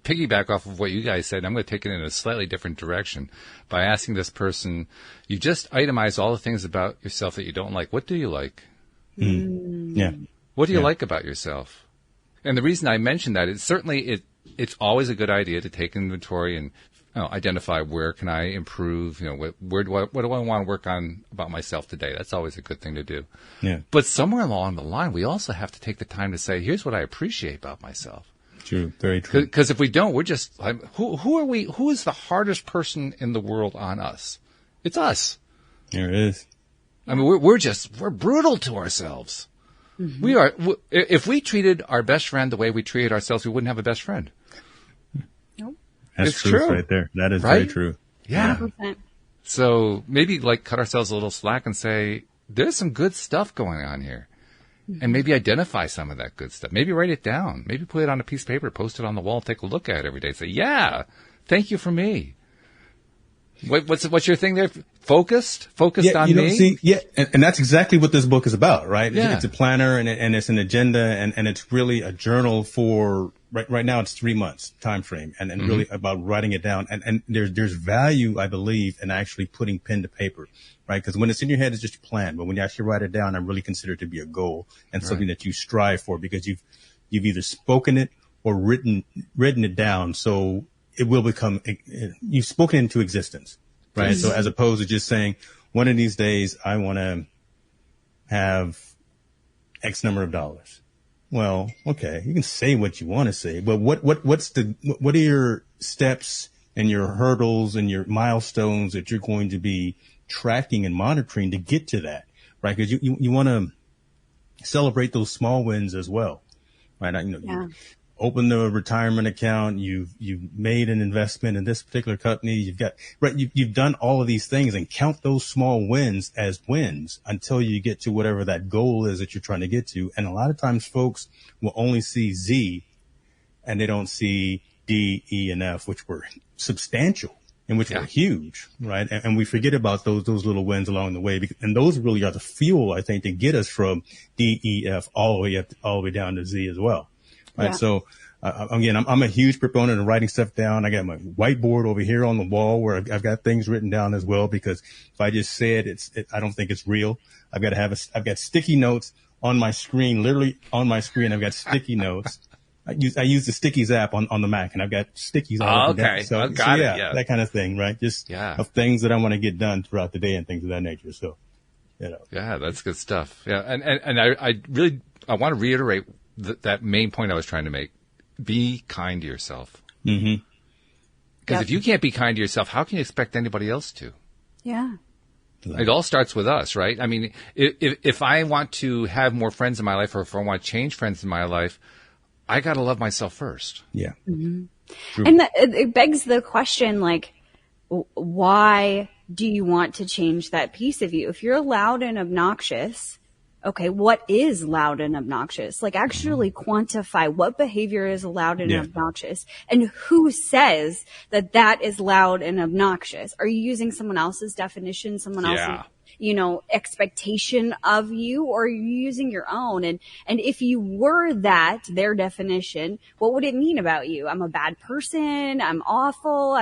piggyback off of what you guys said. I'm going to take it in a slightly different direction by asking this person, you just itemize all the things about yourself that you don't like. What do you like? Yeah. What do you like about yourself? And the reason I mentioned that is certainly it's always a good idea to take inventory and identify where can I improve, what do I want to work on about myself today? That's always a good thing to do. Yeah. But somewhere along the line, we also have to take the time to say, here's what I appreciate about myself. True. Very true. Because if we don't, we're just like, who are we? Who is the hardest person in the world on us? It's us. There it is. I mean, we're brutal to ourselves. Mm-hmm. We are. If we treated our best friend the way we treated ourselves, we wouldn't have a best friend. Nope. That's it's true true right there. That is right? very true. Yeah. 100%. So maybe cut ourselves a little slack and say, there's some good stuff going on here. Mm-hmm. And maybe identify some of that good stuff. Maybe write it down. Maybe put it on a piece of paper, post it on the wall, take a look at it every day. Say, yeah, thank you for me. What's your thing there? Focused on me? And that's exactly what this book is about, right? Yeah. It's a planner and it's an agenda and it's really a journal for right now. It's 3 months time frame and mm-hmm. really about writing it down. And there's value, I believe, in actually putting pen to paper, right? Because when it's in your head, it's just a plan. But when you actually write it down, I really consider it to be a goal and something that you strive for because you've either spoken it or written it down. So it will become, you've spoken into existence, right? Mm-hmm. So as opposed to just saying, one of these days, I want to have X number of dollars. Well, okay, you can say what you want to say, but what are your steps and your hurdles and your milestones that you're going to be tracking and monitoring to get to that, right? Because you want to celebrate those small wins as well, right? You open the retirement account, you've made an investment in this particular company, you've done all of these things and count those small wins as wins until you get to whatever that goal is that you're trying to get to. And a lot of times folks will only see Z and they don't see D, E, and F, which were substantial and which were huge, right? And we forget about those little wins along the way. And those really are the fuel, I think, to get us from D, E, F all the way down to Z as well. Right. Yeah. So, again, I'm a huge proponent of writing stuff down. I got my whiteboard over here on the wall where I've got things written down as well, because if I just say it, I don't think it's real. I've got sticky notes on my screen, literally on my screen. I've got sticky notes. I use the Stickies app on the Mac and I've got stickies all over there. So, that kind of thing, right? Just of things that I want to get done throughout the day and things of that nature. So, Yeah, that's good stuff. Yeah. And I want to reiterate that main point I was trying to make. Be kind to yourself. Mm-hmm. Because if you can't be kind to yourself, how can you expect anybody else to? Yeah. It all starts with us, right? I mean, if I want to have more friends in my life or if I want to change friends in my life, I got to love myself first. Yeah. Mm-hmm. And it begs the question, like, why do you want to change that piece of you? If you're loud and obnoxious, okay, what is loud and obnoxious? Like, actually quantify what behavior is loud and obnoxious and who says that is loud and obnoxious. Are you using someone else's definition, someone else's, expectation of you, or are you using your own? And if you were their definition, what would it mean about you? I'm a bad person. I'm awful.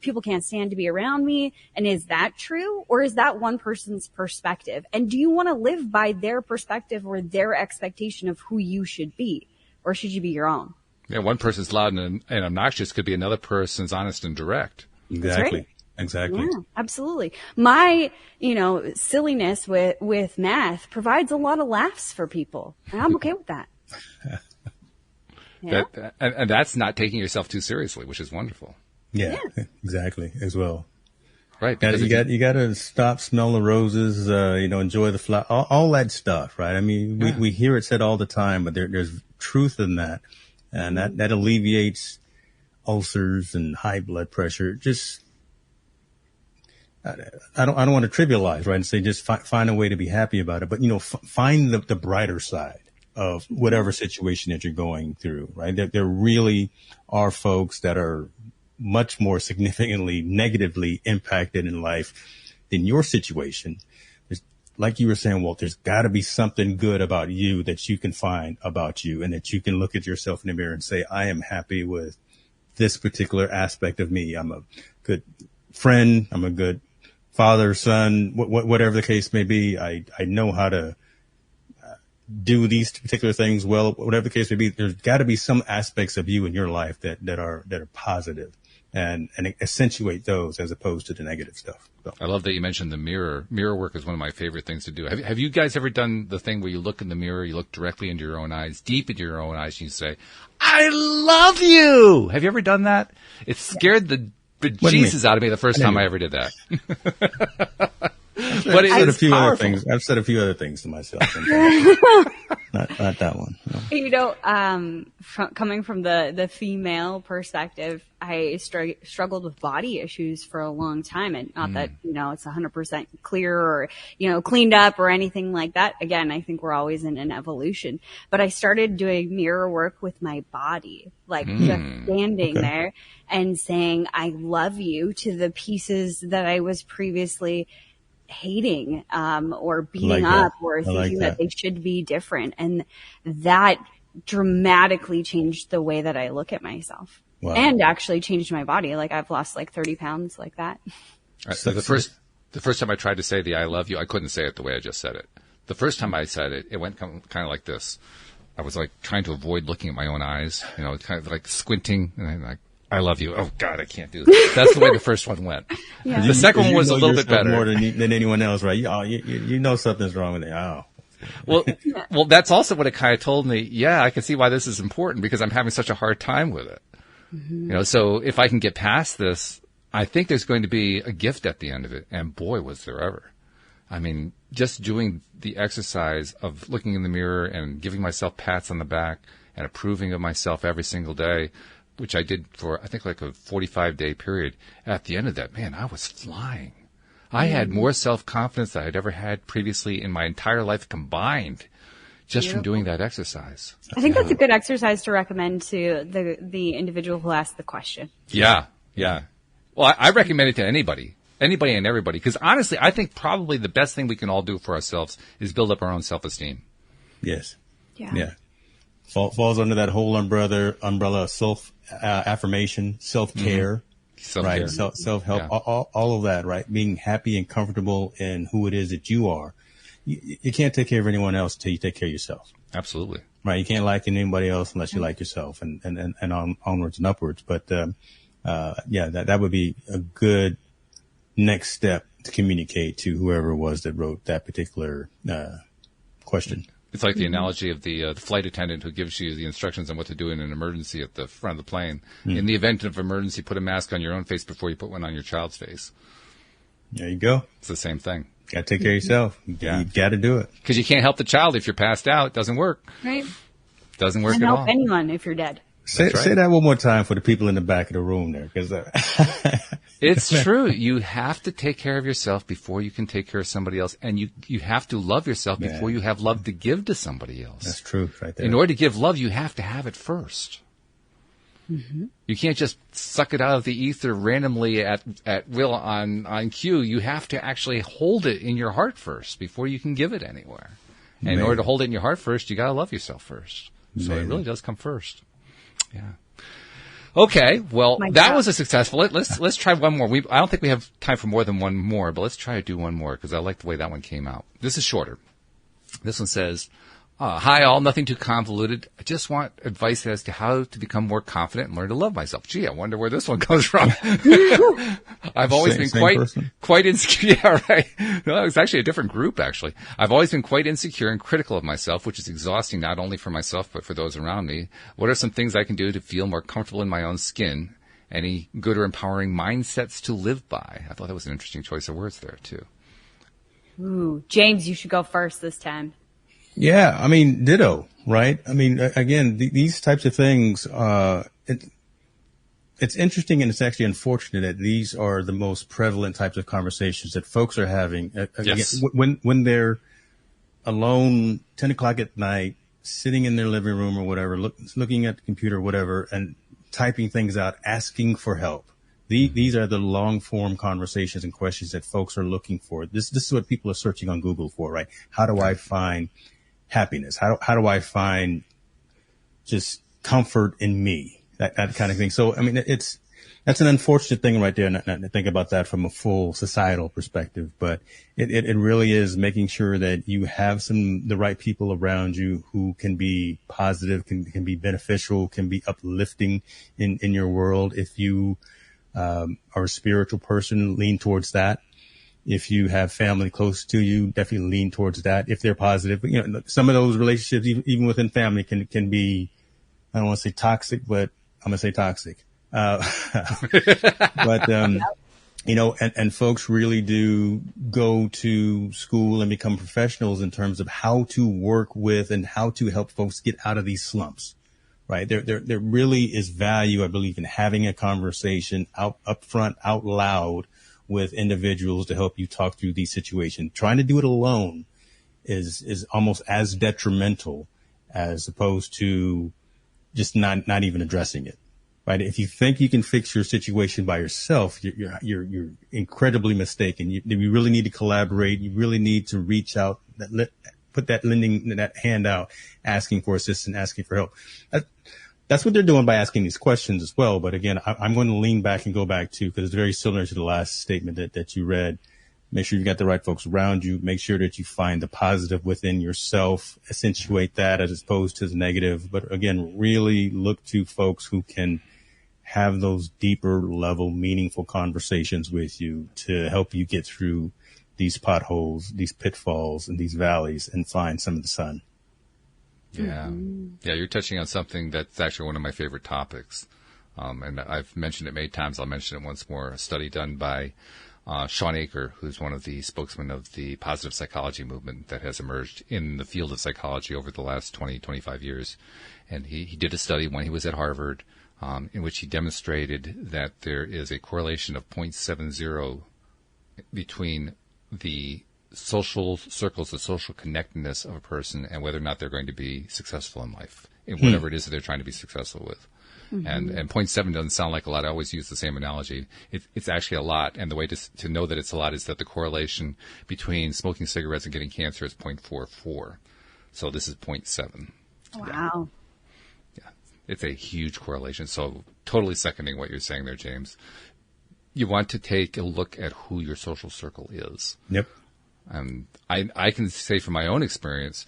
People can't stand to be around me. And is that true? Or is that one person's perspective? And do you want to live by their perspective or their expectation of who you should be? Or should you be your own? Yeah, one person's loud and obnoxious could be another person's honest and direct. Exactly. Right. Exactly. Yeah, absolutely. My, silliness with math provides a lot of laughs for people. And I'm okay with that. And that's not taking yourself too seriously, which is wonderful. Yeah, exactly, as well. Right. You got to stop, smell the roses, enjoy the flower, all that stuff, right? I mean, we hear it said all the time, but there's truth in that. And that alleviates ulcers and high blood pressure. Just, I don't want to trivialize, right? And say, just find a way to be happy about it. But, find the brighter side of whatever situation that you're going through, right? There really are folks that are much more significantly negatively impacted in life than your situation. Like you were saying, Walt, there's got to be something good about you that you can find about you, and that you can look at yourself in the mirror and say, I am happy with this particular aspect of me. I'm a good friend. I'm a good father, son, whatever the case may be. I know how to do these particular things well, whatever the case may be. There's got to be some aspects of you in your life that are positive, and accentuate those as opposed to the negative stuff. So. I love that you mentioned the mirror. Mirror work is one of my favorite things to do. Have you guys ever done the thing where you look in the mirror, you look directly into your own eyes, deep into your own eyes, and you say, I love you? Have you ever done that? It scared the bejesus out of me the first time I ever did that. But I've said a few other things to myself. not that one. No. Coming from the female perspective, I struggled with body issues for a long time, and not that, it's 100% clear or, cleaned up or anything like that. Again, I think we're always in an evolution, but I started doing mirror work with my body, like just standing there and saying, I love you to the pieces that I was previously hating, or beating up, or thinking that they should be different. And that dramatically changed the way that I look at myself. Wow. And actually changed my body. Like, I've lost like 30 pounds like that. So the first time I tried to say the I love you, I couldn't say it the way I just said it. The first time I said it, it went kind of like this. I was like trying to avoid looking at my own eyes, kind of like squinting, and I'm like, I love you. Oh God, I can't do this. That's the way the first one went. Yeah. The second one was a little bit better. More than anyone else, right? You know something's wrong with it. Oh. Well, that's also what it kind of told me. Yeah, I can see why this is important, because I'm having such a hard time with it. Mm-hmm. So if I can get past this, I think there's going to be a gift at the end of it. And boy, was there ever. I mean, just doing the exercise of looking in the mirror and giving myself pats on the back and approving of myself every single day, which I did for, I think, like a 45-day period. At the end of that, man, I was flying. I had more self-confidence than I'd ever had previously in my entire life combined, just from doing that exercise. I think that's a good exercise to recommend to the individual who asked the question. Yeah. Well, I recommend it to anybody and everybody, because honestly, I think probably the best thing we can all do for ourselves is build up our own self-esteem. Yes. Yeah. Falls under that whole umbrella of self-affirmation, self-care, right? Self-help, all of that, right? Being happy and comfortable in who it is that you are. You can't take care of anyone else until you take care of yourself. Absolutely. Right. You can't like anybody else unless you like yourself, and onwards and upwards. But, that would be a good next step to communicate to whoever it was that wrote that particular, question. It's like the analogy of the flight attendant who gives you the instructions on what to do in an emergency at the front of the plane. In the event of emergency, put a mask on your own face before you put one on your child's face. There you go. It's the same thing. Got to take care of yourself. You got to do it. Because you can't help the child if you're passed out. It doesn't work. Right. Doesn't work at all. all. Help anyone if you're dead. Say that one more time for the people in the back of the room there. Because it's true. You have to take care of yourself before you can take care of somebody else. And you have to love yourself before you have love to give to somebody else. That's true right there. In order to give love, you have to have it first. Mm-hmm. You can't just suck it out of the ether randomly at will on cue. You have to actually hold it in your heart first before you can give it anywhere. And in order to hold it in your heart first, you got to love yourself first. So it really does come first. Yeah. Okay. Well, that was a successful. Let's try one more. I don't think we have time for more than one more, but let's try to do one more because I like the way that one came out. This is shorter. This one says, hi all, nothing too convoluted. I just want advice as to how to become more confident and learn to love myself. Gee, I wonder where this one comes from. I've always been quite insecure. Yeah, right. No, it's actually a different group, actually. I've always been quite insecure and critical of myself, which is exhausting not only for myself, but for those around me. What are some things I can do to feel more comfortable in my own skin Any good or empowering mindsets to live by? I thought that was an interesting choice of words there, too. Ooh, James, you should go first this time. Yeah, I mean, ditto, right? I mean, again, these types of things, it's interesting and it's actually unfortunate that these are the most prevalent types of conversations that folks are having. Yes. When they're alone, 10 o'clock at night, sitting in their living room or whatever, looking at the computer or whatever, and typing things out, asking for help. These are the long form conversations and questions that folks are looking for. This is what people are searching on Google for, right? How do I find happiness? How do I find just comfort in me? That kind of thing. So, I mean, that's an unfortunate thing right there. Not to think about that from a full societal perspective, but it really is making sure that you have the right people around you who can be positive, can be beneficial, can be uplifting in your world. If you are a spiritual person, lean towards that. If you have family close to you, definitely lean towards that. If they're positive, but, you know, some of those relationships, even within family, can be, I don't want to say toxic, but I'm going to say toxic. But, you know, and folks really do go to school and become professionals in terms of how to work with and how to help folks get out of these slumps, right? There really is value, I believe, in having a conversation up front, out loud with individuals to help you talk through these situations. Trying to do it alone is almost as detrimental as opposed to just not even addressing it, right? If you think you can fix your situation by yourself, you're incredibly mistaken. You really need to collaborate. You really need to reach out, put that hand out, asking for assistance, asking for help. That's what they're doing by asking these questions as well. But again, I'm going to lean back and go back to, because it's very similar to the last statement that you read. Make sure you got the right folks around you. Make sure that you find the positive within yourself, accentuate that as opposed to the negative. But again, really look to folks who can have those deeper level, meaningful conversations with you to help you get through these potholes, these pitfalls, and these valleys and find some of the sun. Yeah. Yeah, you're touching on something that's actually one of my favorite topics. And I've mentioned it many times. I'll mention it once more. A study done by Sean Aker, who's one of the spokesmen of the positive psychology movement that has emerged in the field of psychology over the last 20, 25 years. And he did a study when he was at Harvard in which he demonstrated that there is a correlation of 0.70 between the social circles, the social connectedness of a person, and whether or not they're going to be successful in life, in whatever it is that they're trying to be successful with. And 0.7 doesn't sound like a lot. I always use the same analogy. It's actually a lot. And the way to know that it's a lot is that the correlation between smoking cigarettes and getting cancer is 0.44. So this is 0.7. Wow. Yeah. It's a huge correlation. So totally seconding what you're saying there, James. You want to take a look at who your social circle is. Yep. I can say from my own experience,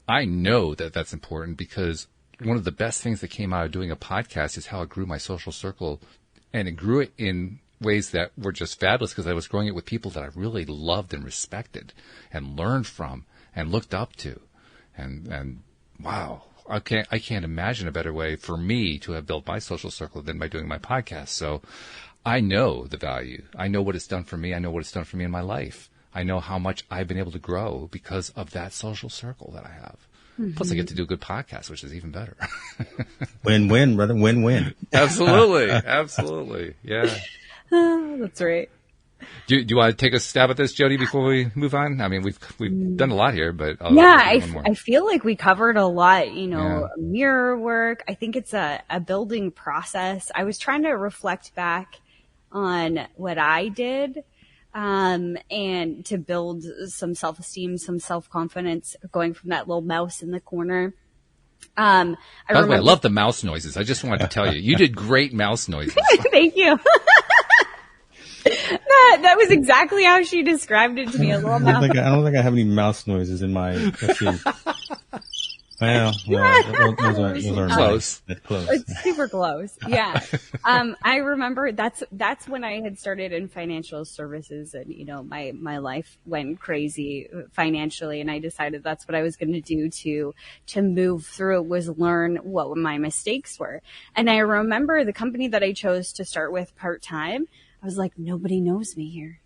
I know that that's important because one of the best things that came out of doing a podcast is how it grew my social circle, and it grew it in ways that were just fabulous because I was growing it with people that I really loved and respected and learned from and looked up to. And wow, I can't imagine a better way for me to have built my social circle than by doing my podcast. So I know the value. I know what it's done for me. I know what it's done for me in my life. I know how much I've been able to grow because of that social circle that I have. Plus, I get to do a good podcast, which is even better. Win-win, brother. Win-win. Absolutely. Absolutely. Yeah. That's right. Do you want to take a stab at this, Jody, before we move on? I mean, we've done a lot here, but I feel like we covered a lot, mirror work. I think it's a building process. I was trying to reflect back on what I did. And to build some self-esteem, some self-confidence, going from that little mouse in the corner. By the way, I love the mouse noises. I just wanted to tell you, you did great mouse noises. Thank you. That was exactly how she described it to me. A little mouse. I don't think I have any mouse noises in my. Let's see. Those are close. That's close. It's super close. Yeah. I remember that's when I had started in financial services, and, you know, my life went crazy financially, and I decided that's what I was going to do to move through it, was learn what my mistakes were. And I remember the company that I chose to start with part-time, I was like, nobody knows me here.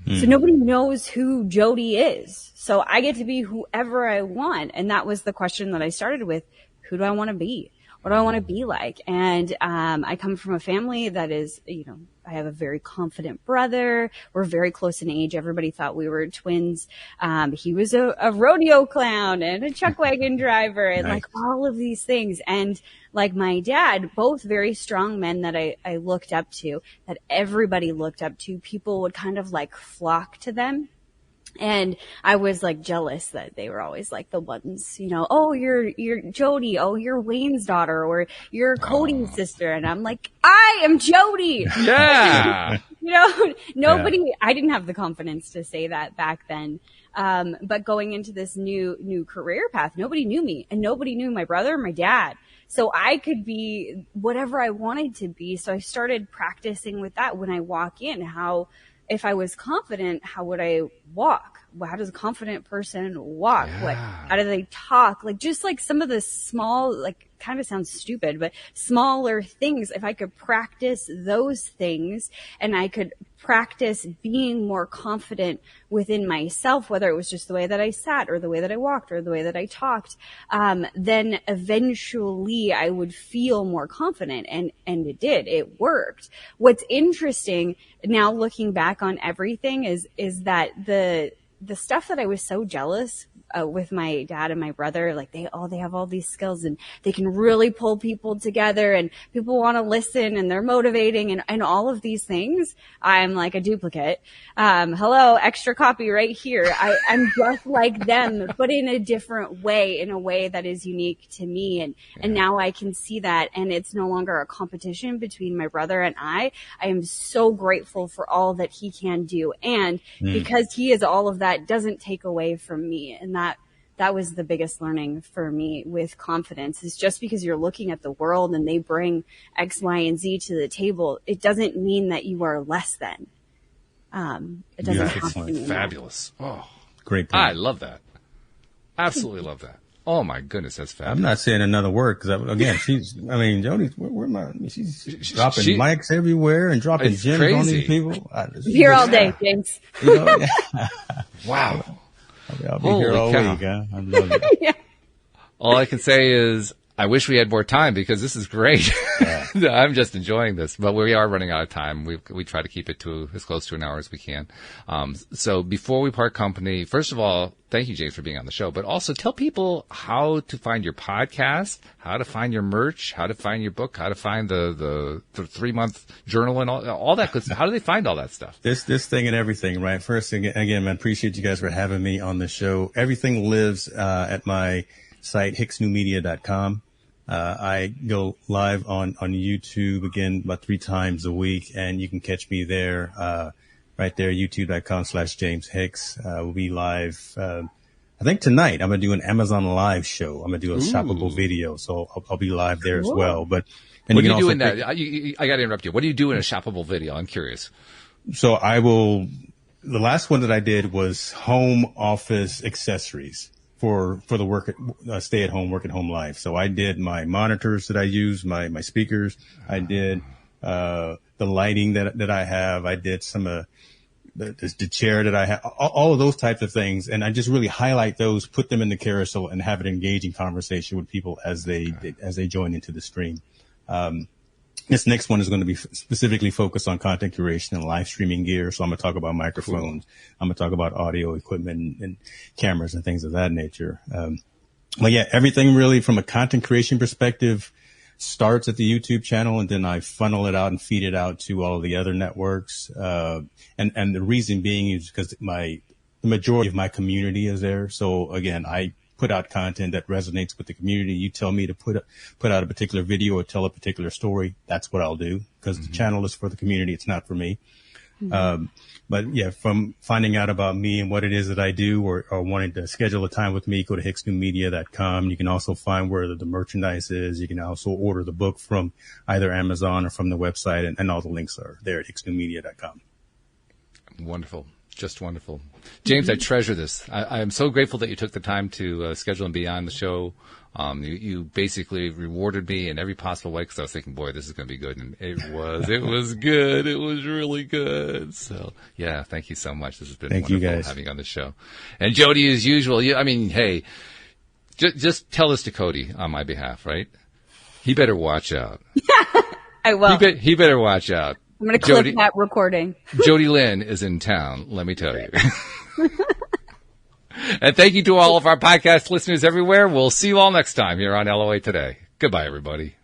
So nobody knows who Jody is. So I get to be whoever I want. And that was the question that I started with. Who do I want to be? What do I want to be like? And I come from a family that is, you know, I have a very confident brother. We're very close in age. Everybody thought we were twins. He was a rodeo clown and a chuck wagon driver and Nice. like all of these things. And like my dad, both very strong men that I looked up to, that everybody looked up to. People would kind of like flock to them. And I was like jealous that they were always like the ones, you know, oh, you're Jody. Oh, you're Wayne's daughter, or you're Cody's sister. And I'm like, I am Jody. Yeah. You know, nobody, I didn't have the confidence to say that back then. But going into this new career path, nobody knew me, and nobody knew my brother or my dad. So I could be whatever I wanted to be. So I started practicing with that when I walk in. If I was confident, how would I walk? How does a confident person walk? Yeah. How do they talk? Like, just like some of the small, like, kind of sounds stupid, but smaller things. If I could practice those things, and I could practice being more confident within myself, whether it was just the way that I sat or the way that I walked or the way that I talked, then eventually I would feel more confident. And it did. It worked. What's interesting now, looking back on everything, is that the stuff that I was so jealous with my dad and my brother, like they have all these skills, and they can really pull people together, and people want to listen, and they're motivating, and all of these things. I'm like a duplicate. Hello, extra copy right here. I'm just like them, but in a different way, in a way that is unique to me. And now I can see that, and it's no longer a competition between my brother and I. I am so grateful for all that he can do. And because he is all of that, doesn't take away from me. And that was the biggest learning for me with confidence, is just because you're looking at the world and they bring X, Y, and Z to the table, it doesn't mean that you are less than. It doesn't have to mean Fabulous. Oh, Great point. I love that. Absolutely love that. Oh my goodness, that's fabulous. I'm not saying another word because, again, Jody's, she's dropping mics everywhere and dropping It's gems crazy. on these people. here all day, James. You know, Wow. I'll be here Holy all cow. week. Huh? I love it. Yeah. All I can say is I wish we had more time, because this is great. I'm just enjoying this, but we are running out of time. We try to keep it to as close to an hour as we can. So before we part company, first of all, thank you, James, for being on the show, but also tell people how to find your podcast, how to find your merch, how to find your book, how to find the 3-month journal, and all that good stuff. How do they find all that stuff? This thing and everything, right? First, again, man, appreciate you guys for having me on the show. Everything lives at my site, hicksnewmedia.com. I go live on YouTube again about 3 times a week, and you can catch me there, right there, youtube.com/James Hicks. We'll be live, I think tonight. I'm going to do an Amazon Live show. I'm going to do a shoppable video, so I'll be live there as well. But What do you do in that? I got to interrupt you. What do you do in a shoppable video? I'm curious. So the last one that I did was home office accessories for the stay at home, work at home life. So I did my monitors that I use, my speakers. I did, the lighting that I have. I did some, the chair that I have, all of those types of things. And I just really highlight those, put them in the carousel, and have an engaging conversation with people as they join into the stream. This next one is going to be specifically focused on content curation and live streaming gear. So I'm going to talk about microphones. Cool. I'm going to talk about audio equipment and cameras and things of that nature. But yeah, everything really from a content creation perspective starts at the YouTube channel, and then I funnel it out and feed it out to all of the other networks. And the reason being is because the majority of my community is there. So again, I put out content that resonates with the community. You tell me to put out a particular video or tell a particular story. That's what I'll do, because the channel is for the community. It's not for me. But yeah, from finding out about me and what it is that I do or wanting to schedule a time with me, go to hicksnewmedia.com. You can also find where the merchandise is. You can also order the book from either Amazon or from the website, and all the links are there at hicksnewmedia.com. Wonderful. Just wonderful. James, I treasure this. I am so grateful that you took the time to schedule and be on the show. You basically rewarded me in every possible way because I was thinking, boy, this is going to be good. And it was good. It was really good. So, yeah, thank you so much. This has been wonderful having you on the show. And Jody, as usual, hey, just tell this to Cody on my behalf, right? He better watch out. I will. He better watch out. I'm going to clip that recording. Jody Lynn is in town, let me tell you. And thank you to all of our podcast listeners everywhere. We'll see you all next time here on LOA Today. Goodbye, everybody.